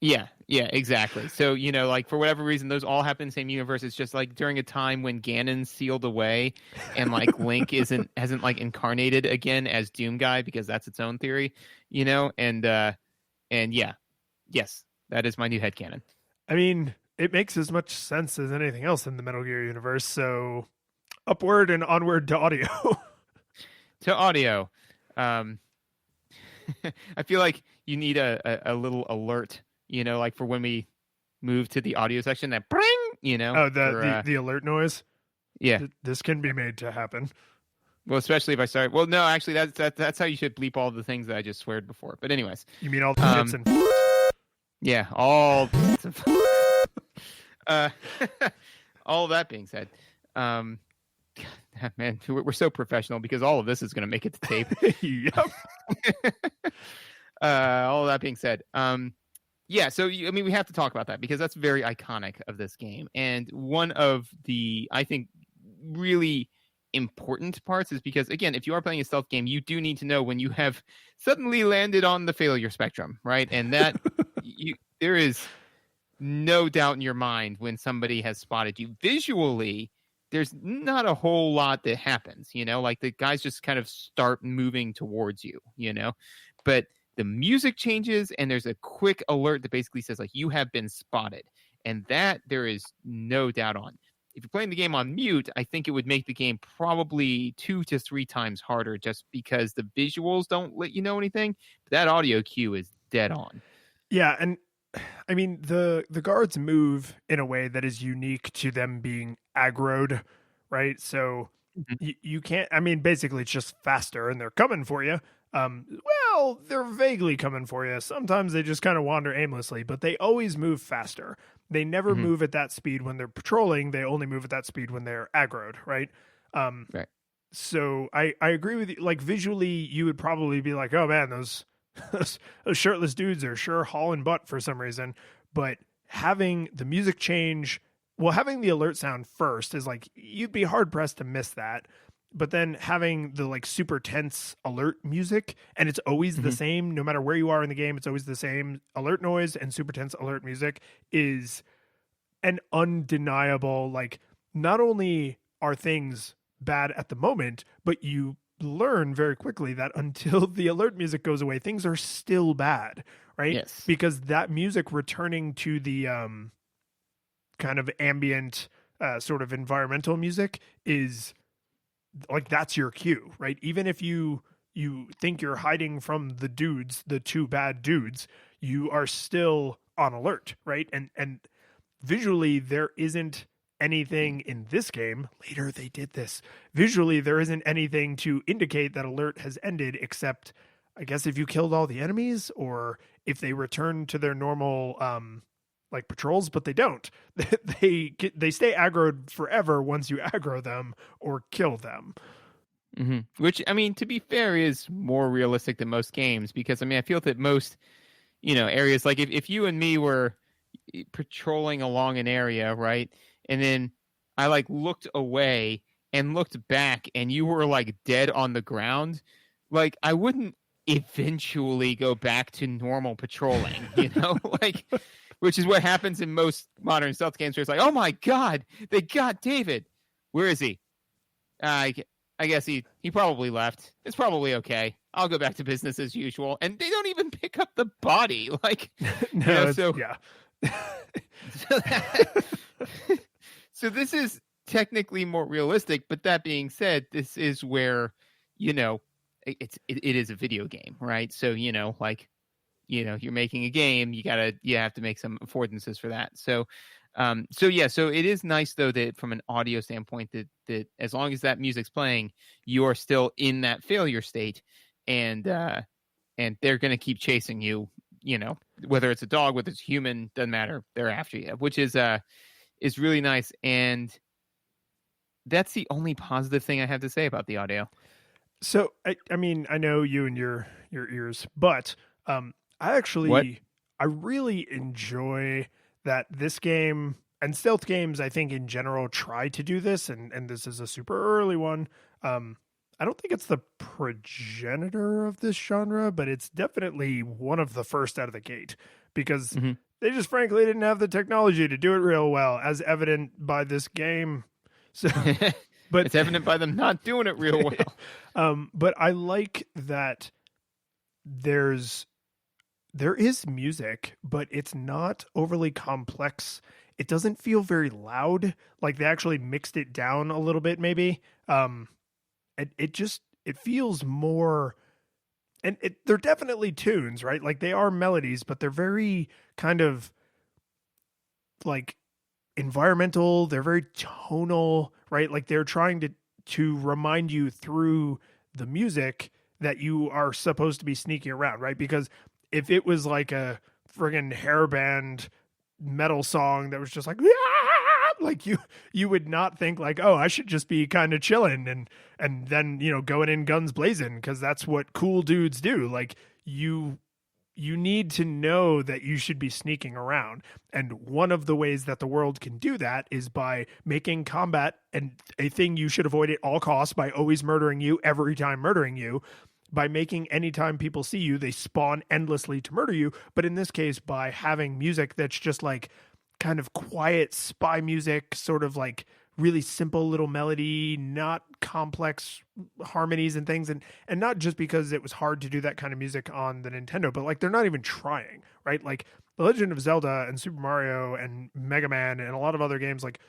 Yeah, exactly. So, like for whatever reason, those all happen in the same universe. It's just like during a time when Ganon's sealed away and like Link hasn't like incarnated again as Doom Guy because that's its own theory, and yeah. Yes, that is my new headcanon. I mean, it makes as much sense as anything else in the Metal Gear universe. So upward and onward to audio. To audio. I feel like you need a little alert. Like for when we move to the audio section, that bring, Oh, the alert noise. Yeah, this can be made to happen. Well, especially if I start. Well, no, actually, that's how you should bleep all the things that I just sweared before. But anyways, you mean all the shits and? Yeah, all. All that being said, man, we're so professional because all of this is going to make it to tape. Yep. All that being said, yeah, so we have to talk about that because that's very iconic of this game. And one of the, I think, really important parts is because, again, if you are playing a stealth game, you do need to know when you have suddenly landed on the failure spectrum, right? And that there is no doubt in your mind when somebody has spotted you. Visually, there's not a whole lot that happens, like the guys just kind of start moving towards you, but the music changes and there's a quick alert that basically says like you have been spotted, and that there is no doubt on. If you're playing the game on mute, I think it would make the game probably 2 to 3 times harder just because the visuals don't let you know anything. But that audio cue is dead on. Yeah, and I mean the guards move in a way that is unique to them being aggroed, right? So you can't. I mean, basically, it's just faster, and they're coming for you. Well, they're vaguely coming for you. Sometimes they just kind of wander aimlessly, but they always move faster. They never move at that speed when they're patrolling. They only move at that speed when they're aggroed, right? Right. So I agree with you. Like visually, you would probably be like, oh man, those shirtless dudes are sure hauling butt for some reason. But having the music change, having the alert sound first is like, you'd be hard pressed to miss that. But then having the like super tense alert music, and it's always the same, no matter where you are in the game, it's always the same alert noise and super tense alert music is an undeniable, like, not only are things bad at the moment, but you learn very quickly that until the alert music goes away, things are still bad, right? Yes. Because that music returning to the kind of ambient sort of environmental music is like, that's your cue, right? Even if you think you're hiding from the dudes, the 2 bad dudes, you are still on alert, right? And visually, there isn't anything in this game. Later, they did this. Visually, there isn't anything to indicate that alert has ended, except, I guess, if you killed all the enemies or if they return to their normal like patrols, but they don't. They stay aggroed forever once you aggro them or kill them. Which, I mean, to be fair, is more realistic than most games because, I mean, I feel that most, areas, like if you and me were patrolling along an area, right, and then I like looked away and looked back and you were like dead on the ground, like I wouldn't eventually go back to normal patrolling, like... Which is what happens in most modern stealth games where it's like, oh my God, they got David. Where is he? I guess he probably left. It's probably okay. I'll go back to business as usual. And they don't even pick up the body. Like, no, yeah. So this is technically more realistic. But that being said, this is where, it is a video game, right? So, like, you're making a game, you have to make some affordances for that. So so it is nice though that from an audio standpoint that as long as that music's playing, you are still in that failure state, and they're going to keep chasing you, whether it's a dog, whether it's human, doesn't matter, they're after you, which is really nice. And that's the only positive thing I have to say about the audio. So I mean, I know you and your ears, but I What? really enjoy that this game and stealth games, I think in general, try to do this, and this is a super early one. I don't think it's the progenitor of this genre, but it's definitely one of the first out of the gate, because they just frankly didn't have the technology to do it real well, as evident by this game. So, but it's evident by them not doing it real well. But I like that there is music, but it's not overly complex. It doesn't feel very loud. Like they actually mixed it down a little bit, maybe. It feels more, and they're definitely tunes, right? Like they are melodies, but they're very kind of like environmental. They're very tonal, right? Like they're trying to remind you through the music that you are supposed to be sneaking around, right? Because if it was like a friggin' hairband metal song that was just like, like you would not think like, oh, I should just be kind of chilling and then going in guns blazing, because that's what cool dudes do. Like you need to know that you should be sneaking around, and one of the ways that the world can do that is by making combat and a thing you should avoid at all costs, by always murdering you every time murdering you, by making anytime people see you they spawn endlessly to murder you, but in this case by having music that's just like kind of quiet spy music, sort of like really simple little melody, not complex harmonies and things, and not just because it was hard to do that kind of music on the Nintendo, but like they're not even trying, right? Like The Legend of Zelda and Super Mario and Mega Man and a lot of other games like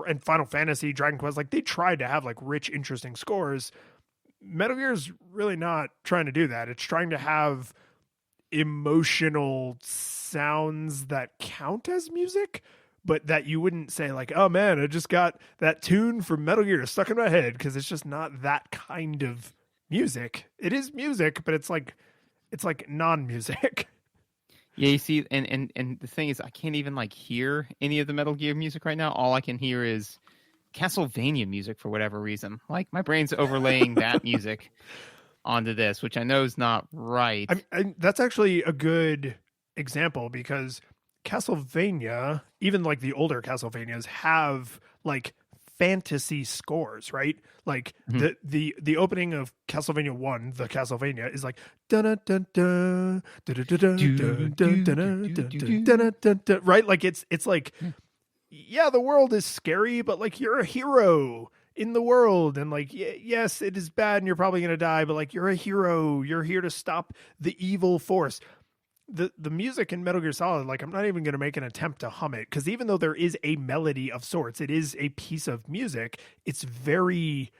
and Final Fantasy, Dragon Quest, like they tried to have like rich, interesting scores. Metal Gear is really not trying to do that. It's trying to have emotional sounds that count as music, but that you wouldn't say like, oh man, I just got that tune from Metal Gear stuck in my head, because it's just not that kind of music. It is music, but it's like non-music. Yeah, you see, and the thing is, I can't even like hear any of the Metal Gear music right now. All I can hear is Castlevania music for whatever reason. Like my brain's overlaying that music onto this, which I know is not right. That's actually a good example, because Castlevania, even like the older Castlevanias, have like fantasy scores, right? Like the opening of Castlevania 1, the Castlevania, is like right? Like it's like, yeah, the world is scary, but like you're a hero in the world, and like yes, it is bad and you're probably going to die, but like you're a hero, you're here to stop the evil force. The music in Metal Gear Solid, like I'm not even going to make an attempt to hum it, because even though there is a melody of sorts, it is a piece of music. It's very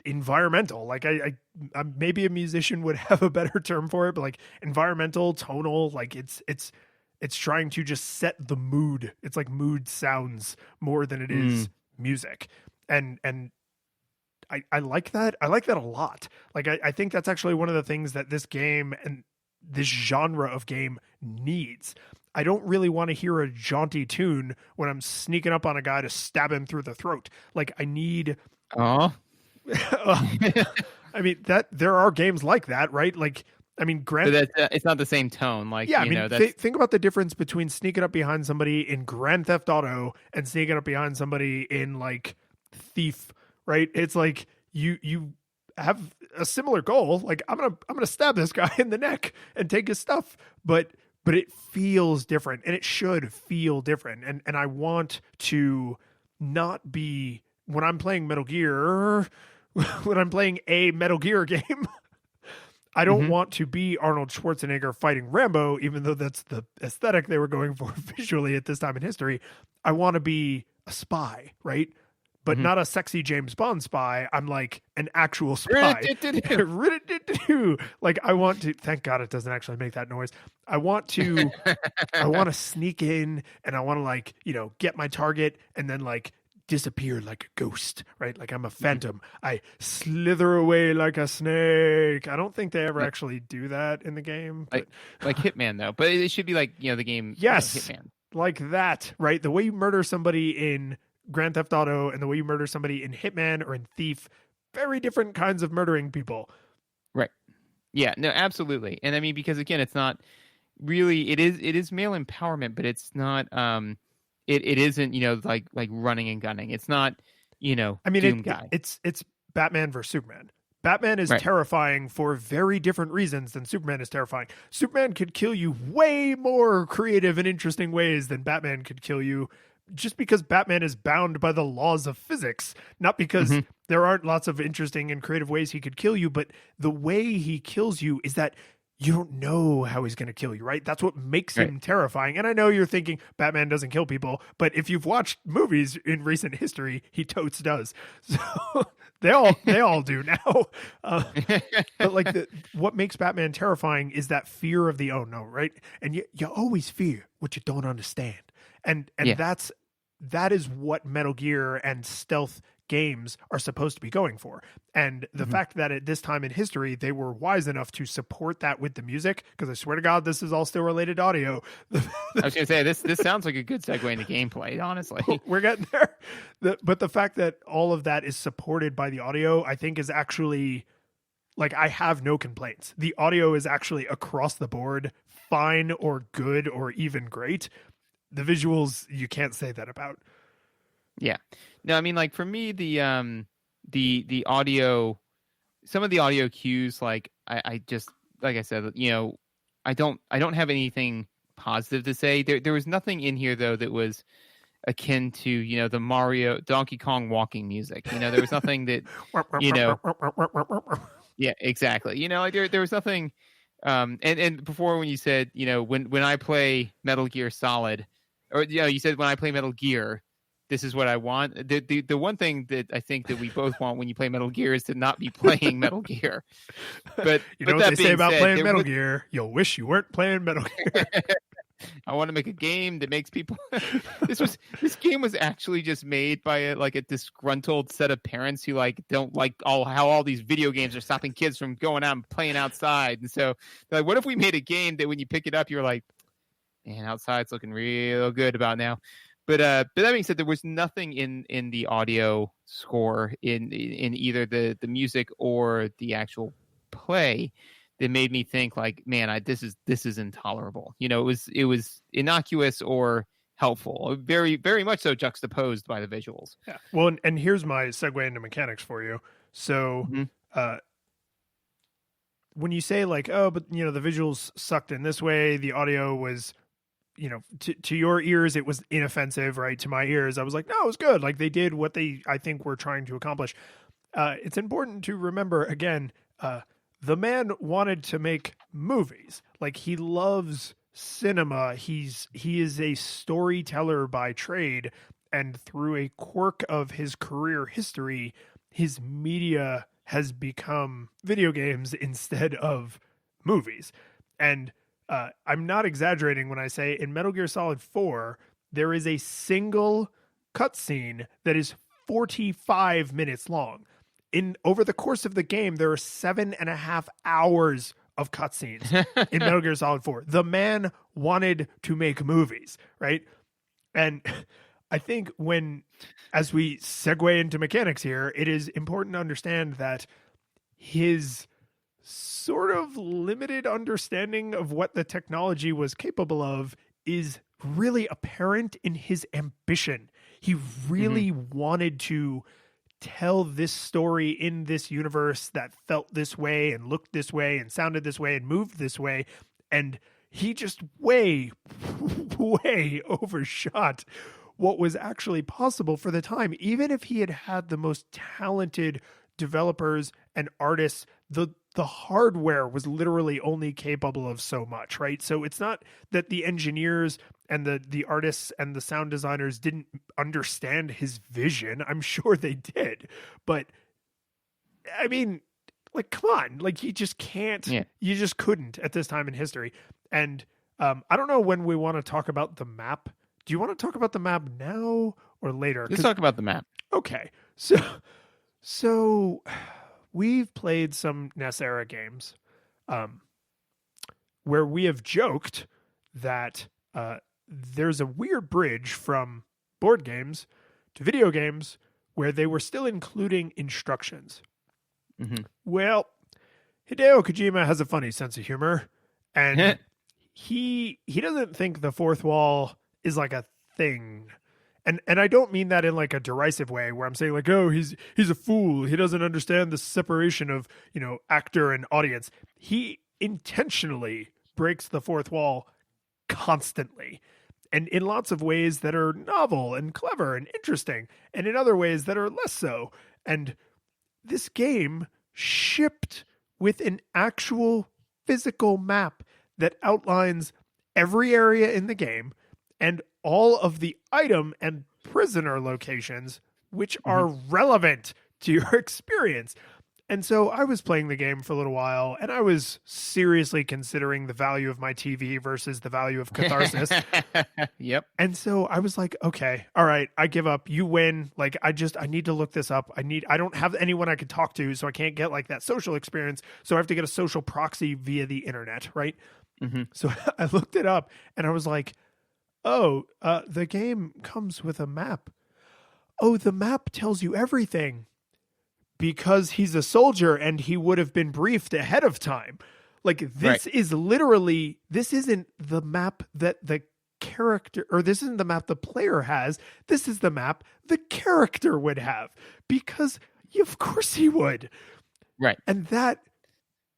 environmental. Like I maybe a musician would have a better term for it, but like environmental, tonal, like it's trying to just set the mood. It's like mood sounds more than it is music. And I like that. I like that a lot. Like I think that's actually one of the things that this game and this genre of game needs. I don't really want to hear a jaunty tune when I'm sneaking up on a guy to stab him through the throat. Like I need I mean, that there are games like that, right? Like, I mean, granted, it's not the same tone. Like, yeah, I mean, think about the difference between sneaking up behind somebody in Grand Theft Auto and sneaking up behind somebody in like Thief, right? It's like you have a similar goal. Like I'm gonna stab this guy in the neck and take his stuff, but it feels different, and it should feel different. And I want to not be, when I'm playing Metal Gear, when I'm playing a Metal Gear game, I don't want to be Arnold Schwarzenegger fighting Rambo, even though that's the aesthetic they were going for visually at this time in history. I want to be a spy, right? but Mhm. not a sexy James Bond spy. I'm like an actual spy. Like I want to, thank God it doesn't actually make that noise. I want to sneak in and I want to like, get my target and then like disappear like a ghost, right? Like I'm a phantom. I slither away like a snake. I don't think they ever Like- actually do that in the game. But like Hitman though, but it should be like the game. Yes. Hitman. like that, right? The way you murder somebody in Grand Theft Auto and the way you murder somebody in Hitman or in Thief, very different kinds of murdering people. Right. Yeah. No. Absolutely. And I mean, because again, it's not really. It is male empowerment, but it's not. It isn't like running and gunning. It's not. I mean, Doom guy. It's Batman versus Superman. Batman is Right. terrifying for very different reasons than Superman is terrifying. Superman could kill you way more creative and interesting ways than Batman could kill you, just because Batman is bound by the laws of physics, not because Mhm. there aren't lots of interesting and creative ways he could kill you, but the way he kills you is that you don't know how he's going to kill you, right? That's what makes him terrifying. And I know you're thinking Batman doesn't kill people, but if you've watched movies in recent history, he totes does. So they all do now. But like what makes Batman terrifying is that fear of the unknown, right? And you always fear what you don't understand. And Yeah. that is what Metal Gear and stealth games are supposed to be going for. And the Mhm. fact that at this time in history they were wise enough to support that with the music, because I swear to God this is all still related audio. I was gonna say this sounds like a good segue into gameplay. Honestly. We're getting there. But the fact that all of that is supported by the audio, I think is actually, like, I have no complaints. The audio is actually across the board fine or good or even great. The visuals, you can't say that about. Yeah. No, I mean, like for me, the audio, some of the audio cues, like I just, like I said, I don't have anything positive to say. There was nothing in here though that was akin to the Mario Donkey Kong walking music. There was nothing that yeah, exactly. Like there was nothing. And before when you said when I play Metal Gear Solid, or you said when I play Metal Gear, this is what I want. The one thing that I think that we both want when you play Metal Gear is to not be playing Metal Gear. But what that they say being about said, playing there Metal was- Gear? You'll wish you weren't playing Metal Gear. I want to make a game that makes people. This game was actually just made by a disgruntled set of parents who don't like how all these video games are stopping kids from going out and playing outside. And so they're like, what if we made a game that when you pick it up, you're like, man, outside's looking real good about now. But that being said, there was nothing in the audio score in either the music or the actual play that made me think like, man, this is intolerable. It was innocuous or helpful, very very much so juxtaposed by the visuals. Yeah. Well, and here's my segue into mechanics for you. So, Mhm. When you say like, oh, but the visuals sucked in this way, the audio was, to your ears it was inoffensive, right? To my ears, I was like, no, it was good. Like they did what I think were trying to accomplish. It's important to remember again, the man wanted to make movies. Like he loves cinema. He is a storyteller by trade, and through a quirk of his career history, his media has become video games instead of movies. And I'm not exaggerating when I say in Metal Gear Solid 4, there is a single cutscene that is 45 minutes long. Over the course of the game, there are 7.5 hours of cutscenes in Metal Gear Solid 4. The man wanted to make movies, right? And I think as we segue into mechanics here, it is important to understand that his sort of limited understanding of what the technology was capable of is really apparent in his ambition. He really wanted to tell this story in this universe that felt this way and looked this way and sounded this way and moved this way. And he just way overshot what was actually possible for the time. Even if he had the most talented developers and artists, the the hardware was literally only capable of so much, right? So it's not that the engineers and the artists and the sound designers didn't understand his vision. I'm sure they did. But I mean, like, come on, like you just can't, you just couldn't at this time in history. And I don't know when we want to talk about the map. Do you want to talk about the map now or later? Let's talk about the map. Okay. So we've played some NES era games where we have joked that there's a weird bridge from board games to video games where they were still including instructions. Mm-hmm. Well, Hideo Kojima has a funny sense of humor, and he doesn't think the fourth wall is like a thing. And I don't mean that in like a derisive way where I'm saying like, oh, he's a fool. He doesn't understand the separation of, actor and audience. He intentionally breaks the fourth wall constantly, and in lots of ways that are novel and clever and interesting, and in other ways that are less so. And this game shipped with an actual physical map that outlines every area in the game and all of the item and prisoner locations which are relevant to your experience. And so I was playing the game for a little while, and I was seriously considering the value of my TV versus the value of Catharsis. Yep. And so I was like, okay, all right, I give up. You win. Like, I need to look this up. I don't have anyone I could talk to, so I can't get like that social experience. So I have to get a social proxy via the internet, right? Mm-hmm. So I looked it up, and I was like, oh, the game comes with a map. Oh, the map tells you everything. Because he's a soldier and he would have been briefed ahead of time. Like, this is literally, this isn't the map that the character, or this isn't the map the player has. This is the map the character would have. Because of course he would. Right. And that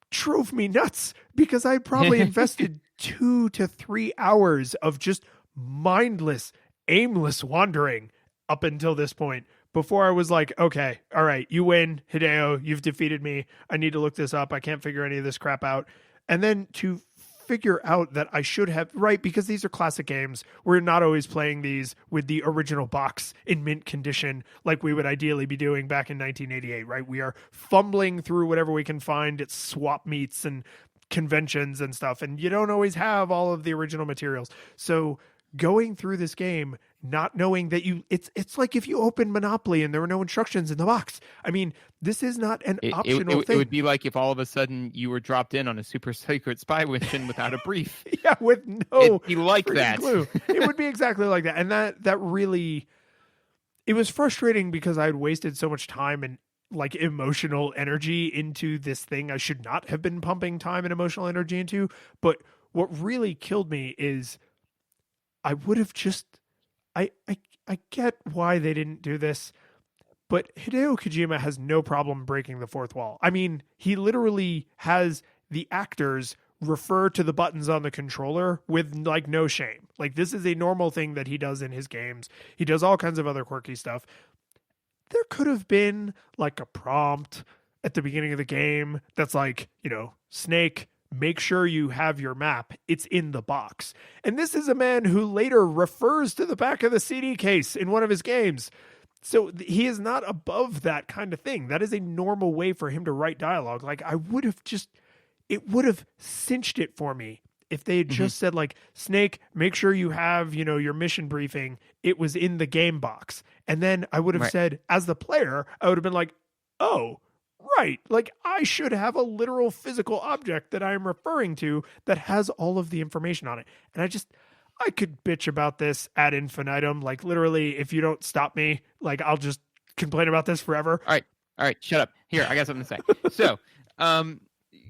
drove me nuts because I probably invested 2 to 3 hours of just mindless, aimless wandering up until this point. Before I was like, okay, all right, you win, Hideo, you've defeated me. I need to look this up. I can't figure any of this crap out. And then to figure out that I should have, right, because these are classic games. We're not always playing these with the original box in mint condition like we would ideally be doing back in 1988, right? We are fumbling through whatever we can find at swap meets and conventions and stuff, and you don't always have all of the original materials. So going through this game, not knowing that it's like if you open Monopoly and there were no instructions in the box. I mean, this is not an optional thing. It would be like if all of a sudden you were dropped in on a super secret spy mission without a brief. Yeah, with no It'd be like that. clue. It would be exactly like that. And that really, it was frustrating because I had wasted so much time and like emotional energy into this thing I should not have been pumping time and emotional energy into. But what really killed me is I would have just, I get why they didn't do this, but Hideo Kojima has no problem breaking the fourth wall. I mean, he literally has the actors refer to the buttons on the controller with like no shame. Like, this is a normal thing that he does in his games. He does all kinds of other quirky stuff. There could have been like a prompt at the beginning of the game that's like, Snake, make sure you have your map. It's in the box. And this is a man who later refers to the back of the CD case in one of his games. So he is not above that kind of thing. That is a normal way for him to write dialogue. Like, it would have cinched it for me if they had just said like, Snake, make sure you have, your mission briefing. It was in the game box. And then I would have said, as the player, I would have been like, oh, right. Like, I should have a literal physical object that I'm referring to that has all of the information on it. And I could bitch about this ad infinitum. Like, literally, if you don't stop me, like, I'll just complain about this forever. All right. Shut up. Here, I got something to say. So,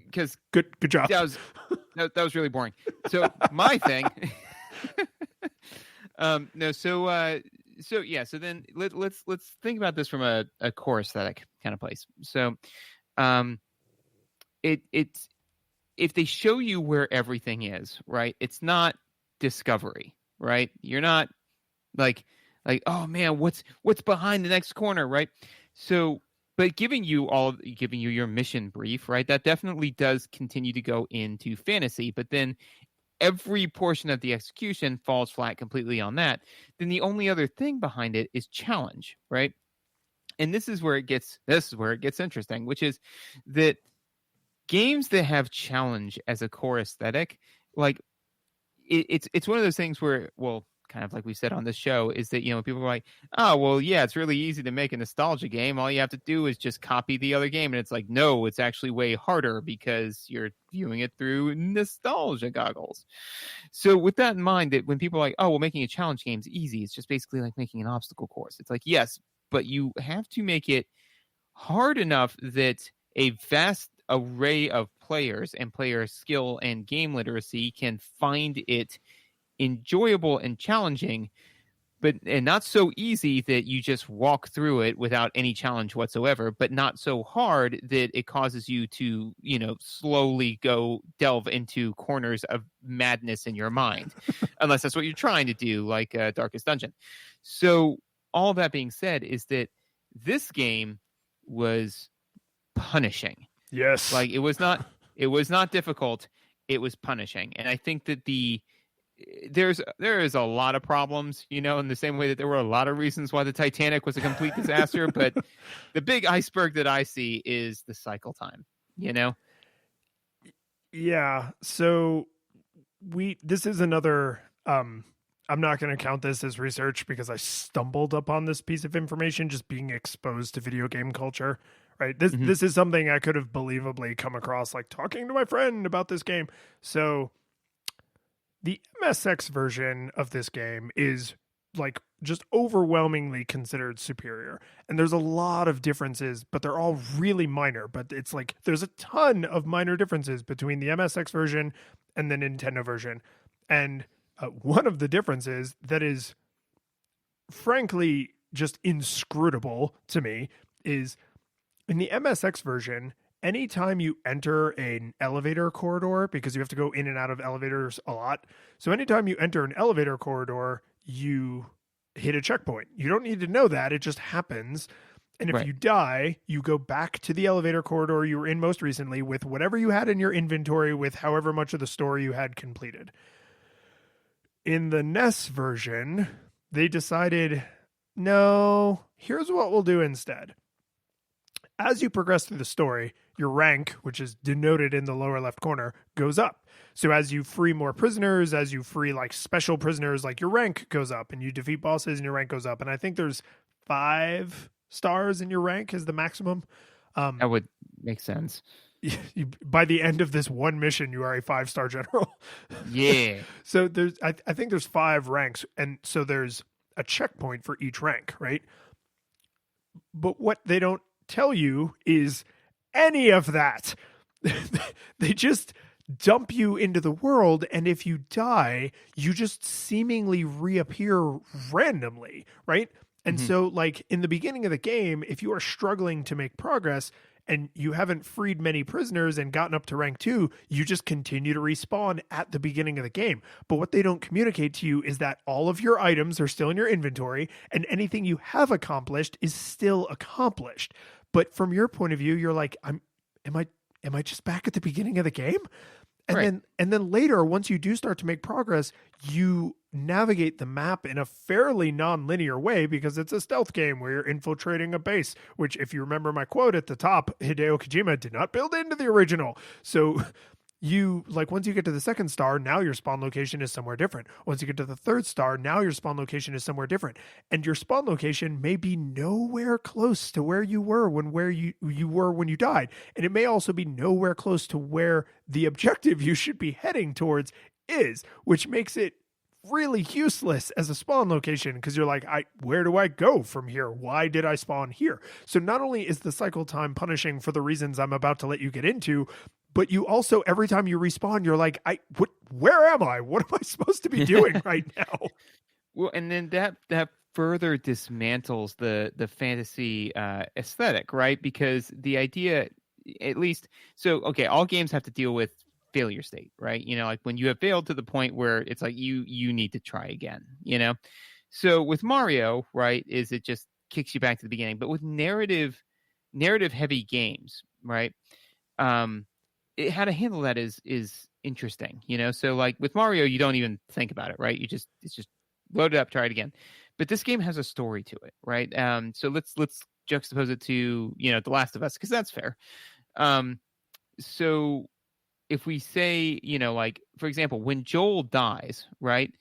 because good job. That was really boring. So my thing, So then let's think about this from a core aesthetic kind of place. So, it's if they show you where everything is, right? It's not discovery, right? You're not like, oh man, what's behind the next corner, right? So, but giving you your mission brief, right? That definitely does continue to go into fantasy, but then every portion of the execution falls flat completely on that. Then the only other thing behind it is challenge, right? And this is where it gets interesting, which is that games that have challenge as a core aesthetic, like it's one of those things where, well, kind of like we said on this show, is that, you know, people are like, oh, well, yeah, it's really easy to make a nostalgia game. All you have to do is just copy the other game. And it's like, no, it's actually way harder because you're viewing it through nostalgia goggles. So with that in mind, that when people are like, oh, well, making a challenge game is easy, it's just basically like making an obstacle course. It's like, yes, but you have to make it hard enough that a vast array of players and player skill and game literacy can find it enjoyable and challenging, and not so easy that you just walk through it without any challenge whatsoever, but not so hard that it causes you to, you know, slowly go delve into corners of madness in your mind, unless that's what you're trying to do, like Darkest Dungeon. So all that being said is that this game was punishing. Yes. Like it was not difficult. It was punishing. And I think that there is a lot of problems, you know, in the same way that there were a lot of reasons why the Titanic was a complete disaster. But the big iceberg that I see is the cycle time, you know? Yeah. So this is another, I'm not going to count this as research because I stumbled upon this piece of information just being exposed to video game culture, right? This is something I could have believably come across, like talking to my friend about this game. So the MSX version of this game is like just overwhelmingly considered superior. And there's a lot of differences, but they're all really minor. But it's like there's a ton of minor differences between the MSX version and the Nintendo version. And one of the differences that is frankly just inscrutable to me is in the MSX version, anytime you enter an elevator corridor, because you have to go in and out of elevators a lot. So anytime you enter an elevator corridor, you hit a checkpoint. You don't need to know that. It just happens. And if you die, you go back to the elevator corridor you were in most recently with whatever you had in your inventory with however much of the story you had completed. In the NES version, they decided, no, here's what we'll do instead. As you progress through the story, your rank, which is denoted in the lower left corner, goes up. So as you free more prisoners, as you free like special prisoners, like your rank goes up, and you defeat bosses and your rank goes up. And I think there's 5 stars in your rank is the maximum. That would make sense. By the end of this one mission, you are a 5-star general. Yeah. So I think there's 5 ranks. And so there's a checkpoint for each rank, right? But what they don't tell you is any of that. They just dump you into the world, and if you die, you just seemingly reappear randomly, right? And so like in the beginning of the game, if you are struggling to make progress and you haven't freed many prisoners and gotten up to rank 2, you just continue to respawn at the beginning of the game. But what they don't communicate to you is that all of your items are still in your inventory and anything you have accomplished is still accomplished. But from your point of view, you're like, am I just back at the beginning of the game? And then later, once you do start to make progress, you navigate the map in a fairly non-linear way because it's a stealth game where you're infiltrating a base, which if you remember my quote at the top, Hideo Kojima did not build into the original. So you like once you get to the 2nd star, now your spawn location is somewhere different. Once you get to the 3rd star, now your spawn location is somewhere different. And your spawn location may be nowhere close to where you were when you died. And it may also be nowhere close to where the objective you should be heading towards is, which makes it really useless as a spawn location because you're like, where do I go from here? Why did I spawn here? So not only is the cycle time punishing for the reasons I'm about to let you get into, but you also, every time you respawn, you're like, where am I? What am I supposed to be doing right now? Well, and then that further dismantles the fantasy aesthetic, right? Because the idea, at least, so, okay, all games have to deal with failure state, right? You know, like when you have failed to the point where it's like you need to try again, you know? So with Mario, right, is it just kicks you back to the beginning. But with narrative narrative heavy games, right? How to handle that is interesting, you know. So like with Mario, you don't even think about it, right? It's just load it up, try it again. But this game has a story to it, right? So let's juxtapose it to, you know, The Last of Us, because that's fair. So if we say, you know, like for example, when Joel dies, right?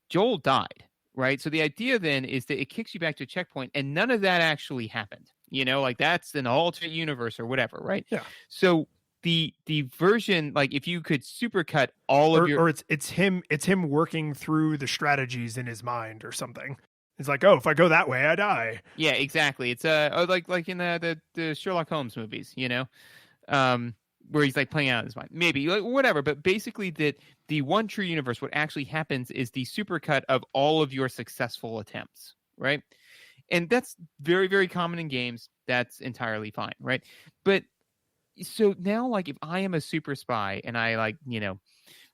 Joel died, right? So the idea then is that it kicks you back to a checkpoint, and none of that actually happened. You know, like that's an alternate universe or whatever, right? Yeah. So the version, like if you could supercut all of your, or it's him working through the strategies in his mind or something. It's like, oh, if I go that way, I die. yeah, exactly. It's like in the Sherlock Holmes movies, you know, where he's like playing out in his mind, maybe like whatever. But basically, that the one true universe, what actually happens is the supercut of all of your successful attempts, right? And that's very, very common in games. That's entirely fine, right? But so now, like, if I am a super spy and I, like, you know,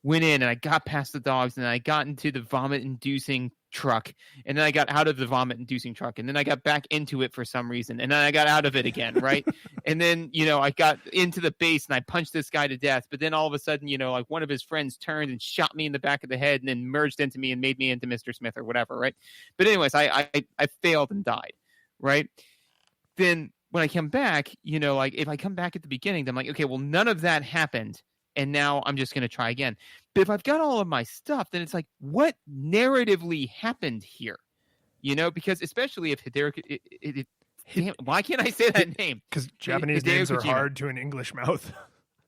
went in and I got past the dogs and I got into the vomit-inducing truck, and then I got out of the vomit-inducing truck, and then I got back into it for some reason, and then I got out of it again, right? And then, you know, I got into the base and I punched this guy to death, but then all of a sudden, you know, like one of his friends turned and shot me in the back of the head and then merged into me and made me into Mr. Smith or whatever, right? But anyways, I failed and died, right? Then when I come back, you know, like if I come back at the beginning, then I'm like, okay, well, none of that happened, and now I'm just going to try again. But if I've got all of my stuff, then it's like, what narratively happened here? You know, because especially if Hideo, why can't I say that name? Because Japanese Hideo names are Kojima. hard to an English mouth.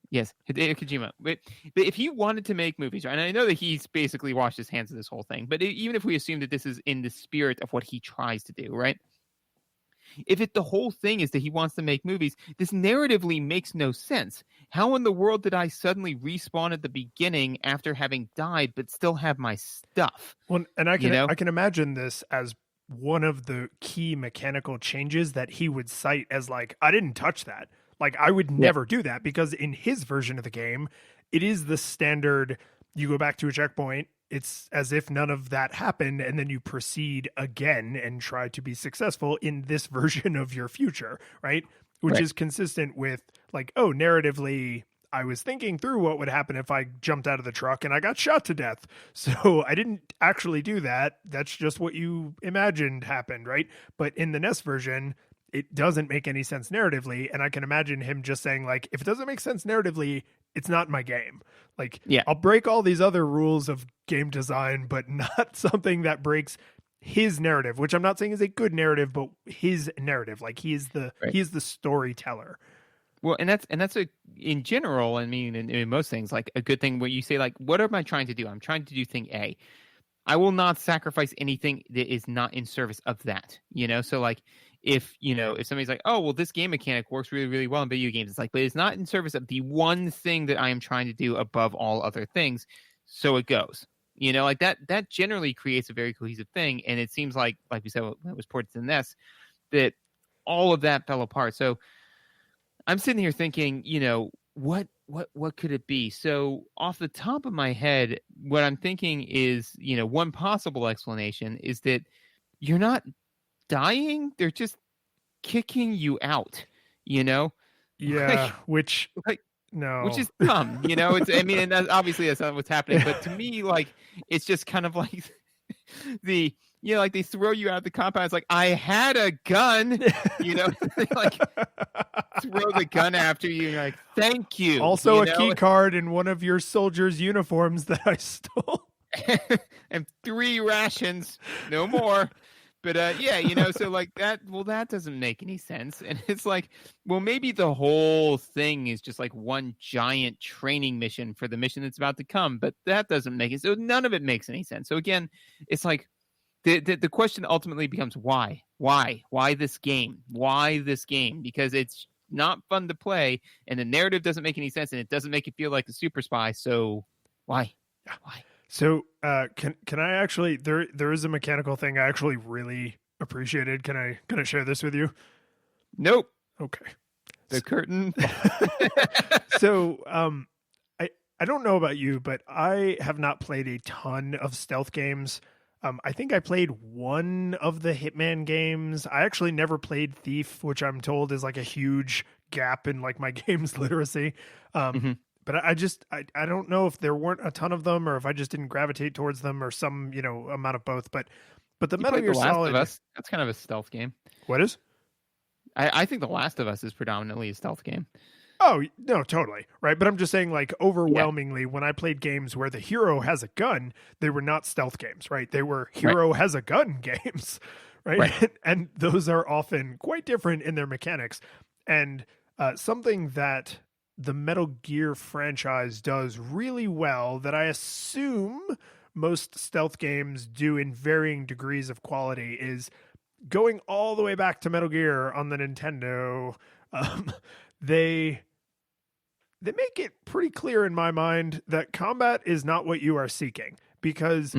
Yes, Hideo Kojima. But if he wanted to make movies, right, and I know that he's basically washed his hands of this whole thing, but even if we assume that this is in the spirit of what he tries to do, right? If the whole thing is that he wants to make movies, this narratively makes no sense. How in the world did I suddenly respawn at the beginning after having died, but still have my stuff? Well, and I know? can imagine this as one of the key mechanical changes that he would cite as like, I didn't touch that. Like, I would never do that, because in his version of the game, it is the standard, you go back to a checkpoint, it's as if none of that happened, and then you proceed again and try to be successful in this version of your future, right? Which is consistent with like, oh, narratively, I was thinking through what would happen if I jumped out of the truck and I got shot to death. So I didn't actually do that. That's just what you imagined happened, right? But in the NES version, it doesn't make any sense narratively. And I can imagine him just saying, like, if it doesn't make sense narratively, it's not my game. Like, I'll break all these other rules of game design, but not something that breaks his narrative, which I'm not saying is a good narrative, but his narrative. Like, he is the storyteller. Well, and that's a, in general, I mean, in most things, like a good thing where you say, like, what am I trying to do? I'm trying to do thing A. I will not sacrifice anything that is not in service of that, you know? So like, if somebody's like, oh, well, this game mechanic works really, really well in video games, it's like, but it's not in service of the one thing that I am trying to do above all other things. So it goes, you know, like that generally creates a very cohesive thing. And it seems like we said, when it was ported to the NES, that all of that fell apart. So I'm sitting here thinking, you know, what could it be? So off the top of my head, what I'm thinking is, you know, one possible explanation is that you're not dying, they're just kicking you out, you know? Yeah, which is dumb, you know? It's, I mean, and obviously that's not what's happening, but to me, like, it's just kind of like like they throw you out of the compound. It's like, I had a gun, you know, like throw the gun after you. And you're like, thank you. Also, a key card in one of your soldiers' uniforms that I stole, and 3 rations, no more. But yeah, you know, so like that. Well, that doesn't make any sense. And it's like, well, maybe the whole thing is just like one giant training mission for the mission that's about to come. But that doesn't make it. So none of it makes any sense. So again, it's like, the question ultimately becomes why this game? Why this game? Because it's not fun to play, and the narrative doesn't make any sense, and it doesn't make you feel like a super spy. So why? Why? So can I actually, there is a mechanical thing I actually really appreciated. Can I share this with you? Nope. Okay. The curtain. So I don't know about you, but I have not played a ton of stealth games. I think I played one of the Hitman games. I actually never played Thief, which I'm told is like a huge gap in like my games literacy. Mhm. But I don't know if there weren't a ton of them or if I just didn't gravitate towards them or some, amount of both. But the You Metal played Gear The Last Solid. of Us. That's kind of a stealth game. What is? I think The Last of Us is predominantly a stealth game. Oh, no, totally. Right. But I'm just saying, like, overwhelmingly, when I played games where the hero has a gun, they were not stealth games, right? They were hero has a gun games, right? And those are often quite different in their mechanics. And something that the Metal Gear franchise does really well that I assume most stealth games do in varying degrees of quality is going all the way back to Metal Gear on the Nintendo. They make it pretty clear in my mind that combat is not what you are seeking because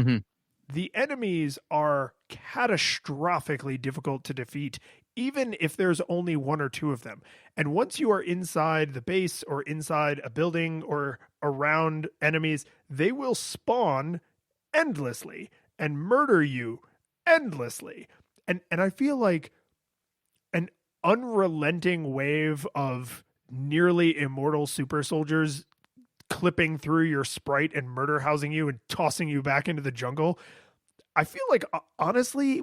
the enemies are catastrophically difficult to defeat, even if there's only one or two of them. And once you are inside the base or inside a building or around enemies, they will spawn endlessly and murder you endlessly. And I feel like an unrelenting wave of nearly immortal super soldiers clipping through your sprite and murder housing you and tossing you back into the jungle. I feel like honestly,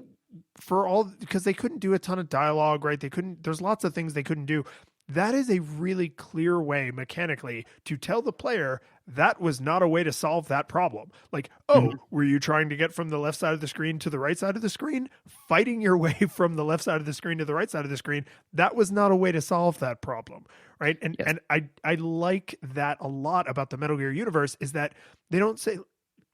because they couldn't do a ton of dialogue, right? There's lots of things they couldn't do. That is a really clear way mechanically to tell the player that was not a way to solve that problem. Like, were you trying to get from the left side of the screen to the right side of the screen? Fighting your way from the left side of the screen to the right side of the screen, that was not a way to solve that problem, right? And I like that a lot about the Metal Gear universe is that they don't say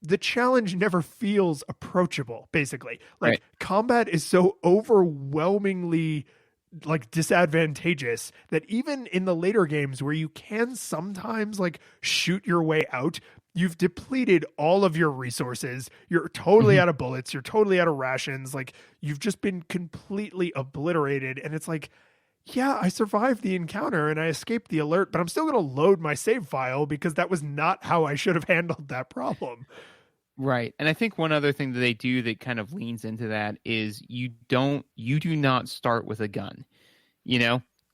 the challenge never feels approachable, basically. Like combat is so overwhelmingly like disadvantageous that even in the later games where you can sometimes like shoot your way out, you've depleted all of your resources. You're totally out of bullets. You're totally out of rations. Like you've just been completely obliterated. And it's like, yeah, I survived the encounter and I escaped the alert, but I'm still going to load my save file because that was not how I should have handled that problem. Right. And I think one other thing that they do that kind of leans into that is you do not start with a gun,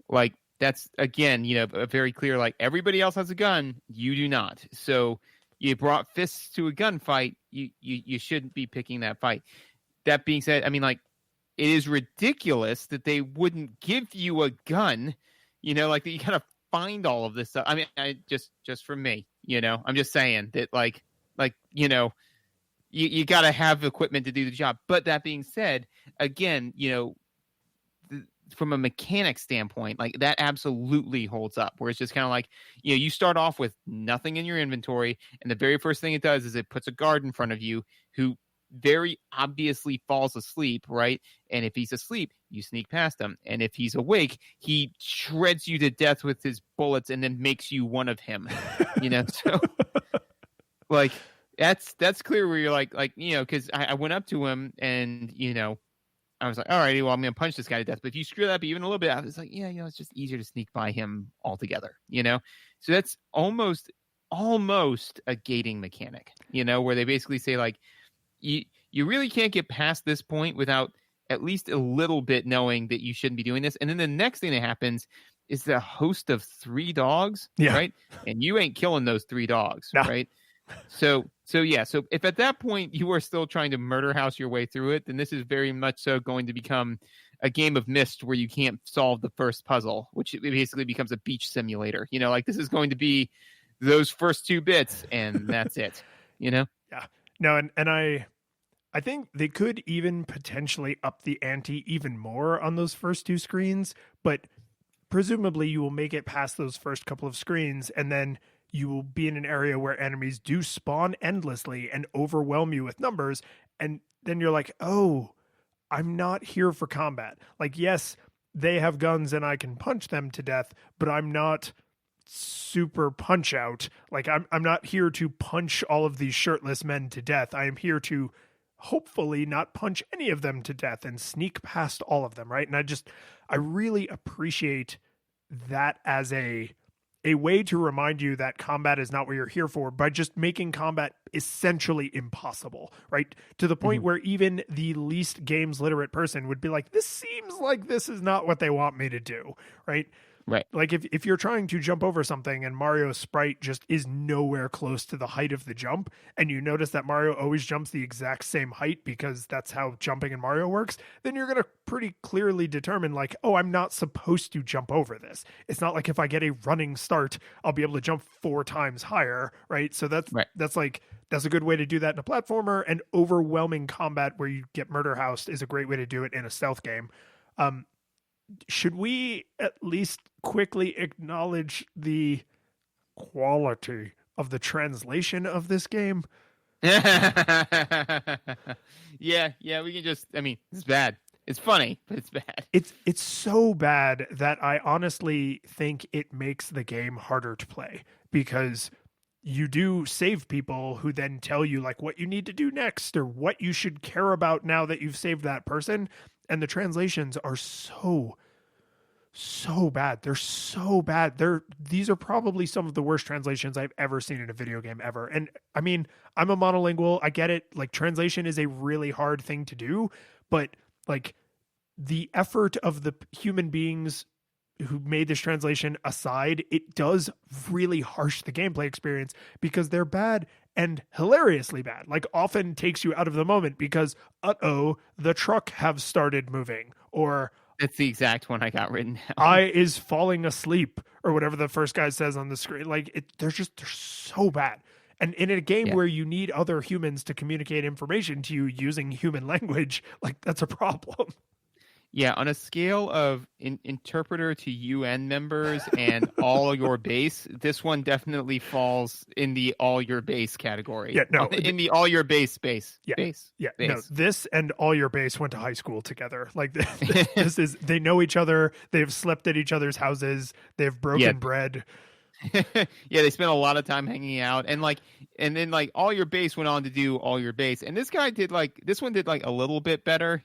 like that's again, a very clear, like everybody else has a gun. You do not. So you brought fists to a gunfight. You shouldn't be picking that fight. That being said, I mean, like it is ridiculous that they wouldn't give you a gun, like that you kind of find all of this stuff. I mean, just for me, I'm just saying that like, you got to have equipment to do the job. But that being said, again, from a mechanic standpoint, like that absolutely holds up. Where it's just kind of like, you start off with nothing in your inventory, and the very first thing it does is it puts a guard in front of you who very obviously falls asleep, right? And if he's asleep, you sneak past him. And if he's awake, he shreds you to death with his bullets and then makes you one of him. So like that's clear where you're like, because I went up to him and, I was like, all right, well, I'm going to punch this guy to death. But if you screw that up even a little bit, I was like, yeah, it's just easier to sneak by him altogether, So that's almost a gating mechanic, where they basically say like, you really can't get past this point without at least a little bit knowing that you shouldn't be doing this. And then the next thing that happens is the host of 3 dogs, right? And you ain't killing those 3 dogs, right? So if at that point you are still trying to murder house your way through it, then this is very much so going to become a game of Myst where you can't solve the first puzzle, which basically becomes a beach simulator. Like this is going to be those first 2 bits and that's it, Yeah. No, and I think they could even potentially up the ante even more on those first 2 screens, but presumably you will make it past those first couple of screens and then you will be in an area where enemies do spawn endlessly and overwhelm you with numbers. And then you're like, oh, I'm not here for combat. Like, yes, they have guns and I can punch them to death, but I'm not super punch out. Like I'm not here to punch all of these shirtless men to death. I am here to hopefully not punch any of them to death and sneak past all of them. Right. And I really appreciate that as a a way to remind you that combat is not what you're here for by just making combat essentially impossible, right? To the point where even the least games literate person would be like, this seems like this is not what they want me to do, right? Right. Like if you're trying to jump over something and Mario's sprite just is nowhere close to the height of the jump, and you notice that Mario always jumps the exact same height because that's how jumping in Mario works, then you're going to pretty clearly determine like, oh, I'm not supposed to jump over this. It's not like if I get a running start, I'll be able to jump 4 times higher, right? So that's a good way to do that in a platformer, and overwhelming combat where you get murder housed is a great way to do it in a stealth game. Should we at least quickly acknowledge the quality of the translation of this game? Yeah, we can just, I mean, it's bad. It's funny, but it's bad. It's so bad that I honestly think it makes the game harder to play, because you do save people who then tell you like what you need to do next or what you should care about now that you've saved that person. And the translations are so bad. They're so bad. These are probably some of the worst translations I've ever seen in a video game ever. And I mean, I'm a monolingual. I get it. Like, translation is a really hard thing to do, but like the effort of the human beings who made this translation aside, it does really harsh the gameplay experience because they're bad and hilariously bad. Like, often takes you out of the moment because, the truck have started moving, or that's the exact one I got written down. I is falling asleep, or whatever the first guy says on the screen. Like, they're so bad. And in a game where you need other humans to communicate information to you using human language, like, that's a problem. Yeah, on a scale of interpreter to UN members and all your base, this one definitely falls in the all your base category. Yeah, no, in the all your base space. Yeah, base. Yeah, base. no, this and all your base went to high school together. Like, this is, they know each other. They've slept at each other's houses. They've broken bread. Yeah, they spent a lot of time hanging out, and then all your base went on to do all your base, and this one did a little bit better,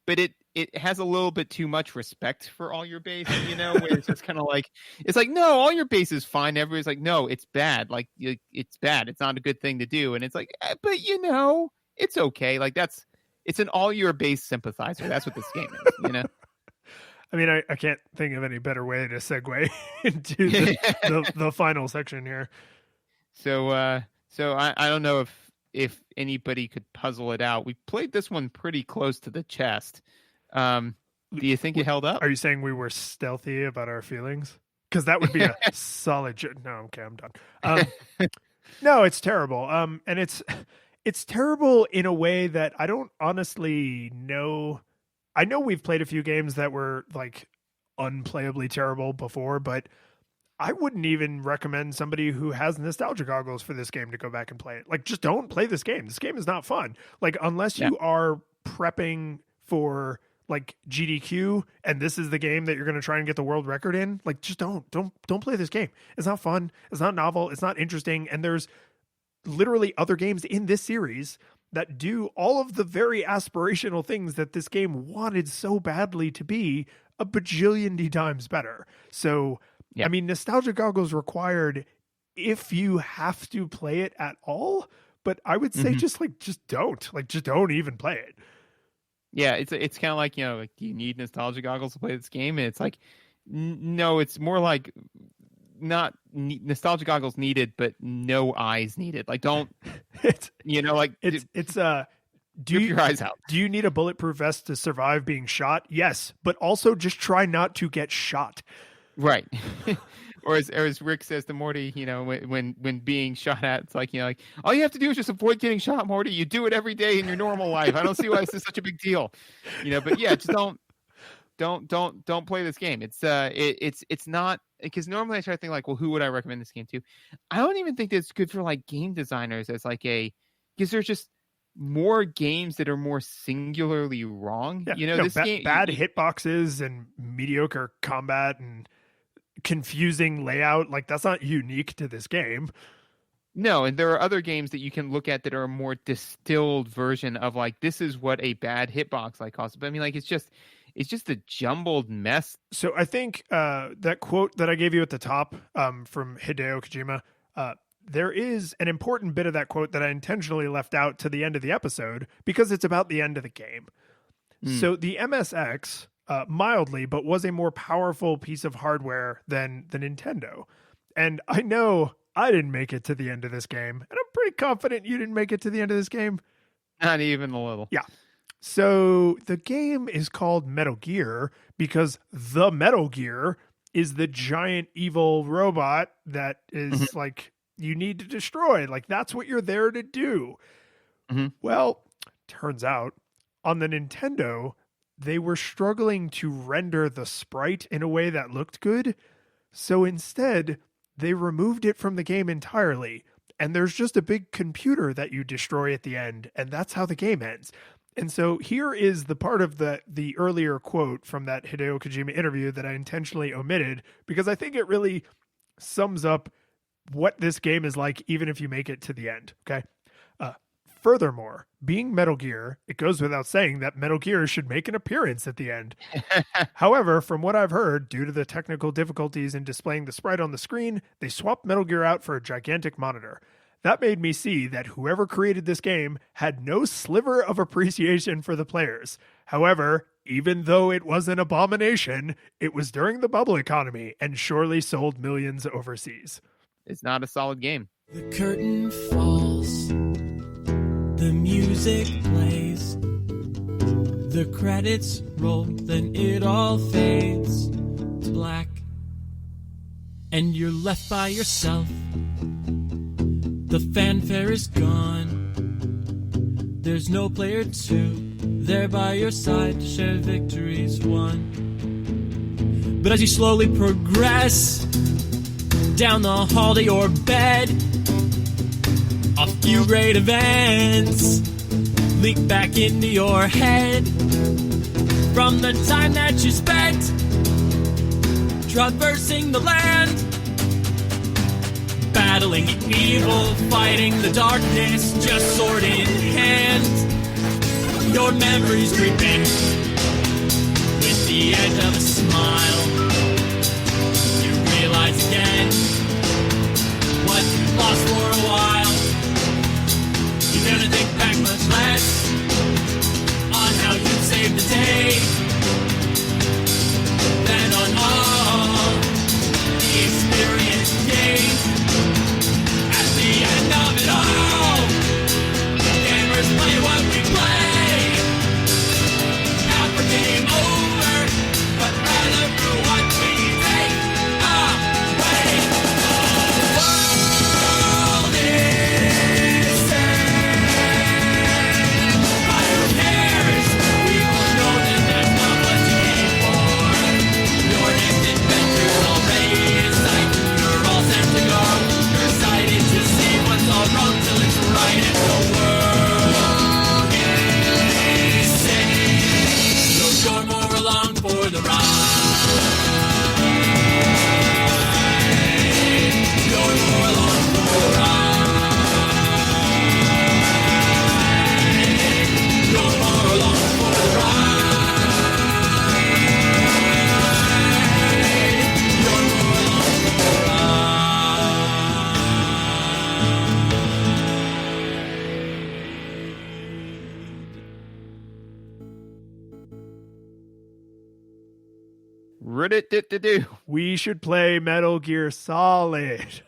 but it has a little bit too much respect for all your base, where it's just kind of like, it's like, no, all your base is fine. Everybody's like, no, it's bad. Like, it's bad. It's not a good thing to do. And it's like, but it's okay. Like, it's an all your base sympathizer. That's what this game is, I mean, I can't think of any better way to segue into the final section here. So I don't know if anybody could puzzle it out. We played this one pretty close to the chest. Do you think it held up? Are you saying we were stealthy about our feelings? Because that would be a solid. No, okay, I'm done. No, it's terrible. And it's terrible in a way that I don't honestly know. I know we've played a few games that were like unplayably terrible before, but I wouldn't even recommend somebody who has nostalgia goggles for this game to go back and play it. Like, just don't play this game. This game is not fun. Like, unless you are prepping for like GDQ and this is the game that you're going to try and get the world record in, like, just don't play this game. It's not fun. It's not novel. It's not interesting. And there's literally other games in this series that do all of the very aspirational things that this game wanted so badly to be a bajillion times better. So, I mean, nostalgia goggles required if you have to play it at all, but I would say just don't even play it. Yeah, it's kind of like, do you need nostalgia goggles to play this game? And it's like, no, it's more like not nostalgia goggles needed, but no eyes needed. Like, don't, do your eyes out. Do you need a bulletproof vest to survive being shot? Yes, but also just try not to get shot. Right. Or as Rick says to Morty, when being shot at, it's like, all you have to do is just avoid getting shot, Morty. You do it every day in your normal life. I don't see why this is such a big deal, but yeah, just don't play this game. It's not, because normally I try to think like, well, who would I recommend this game to? I don't even think it's good for like game designers as like because there's just more games that are more singularly wrong. Yeah, this game, bad hitboxes and mediocre combat and confusing layout, like, that's not unique to this game. No, and there are other games that you can look at that are a more distilled version of like, this is what a bad hitbox like costs. But I mean, like, it's just, it's just a jumbled mess. So I think that quote that I gave you at the top from Hideo Kojima, there is an important bit of that quote that I intentionally left out to the end of the episode because it's about the end of the game. So the MSX, mildly, but was a more powerful piece of hardware than the Nintendo. And I know I didn't make it to the end of this game, and I'm pretty confident you didn't make it to the end of this game. Not even a little. Yeah. So the game is called Metal Gear because the Metal Gear is the giant evil robot that is like you need to destroy. Like that's what you're there to do. Well, turns out on the Nintendo, they were struggling to render the sprite in a way that looked good. So instead, they removed it from the game entirely. And there's just a big computer that you destroy at the end. And that's how the game ends. And so here is the part of the earlier quote from that Hideo Kojima interview that I intentionally omitted because I think it really sums up what this game is like, even if you make it to the end. Okay. Furthermore, being Metal Gear, it goes without saying that Metal Gear should make an appearance at the end. However, from what I've heard, due to the technical difficulties in displaying the sprite on the screen, they swapped Metal Gear out for a gigantic monitor. That made me see that whoever created this game had no sliver of appreciation for the players. However, even though it was an abomination, it was during the bubble economy and surely sold millions overseas. It's not a solid game. The curtain falls, the music plays, the credits roll, then it all fades to black, and you're left by yourself. The fanfare is gone, there's no player two there by your side to share victories won. But as you slowly progress down the hall to your bed, a few great events leak back into your head from the time that you spent traversing the land, battling evil, fighting the darkness, just sword in hand. Your memories creeping with the edge of a smile. You realize again what you lost for a while. You're gonna think back much less on how you saved the day than on all the experience gained. At the end of it all, gamers play what we play. Not for game over, but rather for what we take away. The world is sad. But who cares? We all know that that's not what you came for. Your next adventure's already in sight. You're all set to go. You're excited to see what's all wrong till it's right. And the world is saved. So you're more along for the ride. You're more along for the ride. You're more along for the ride. You're more along for the Rid-it-dit-to-do. We should play Metal Gear Solid.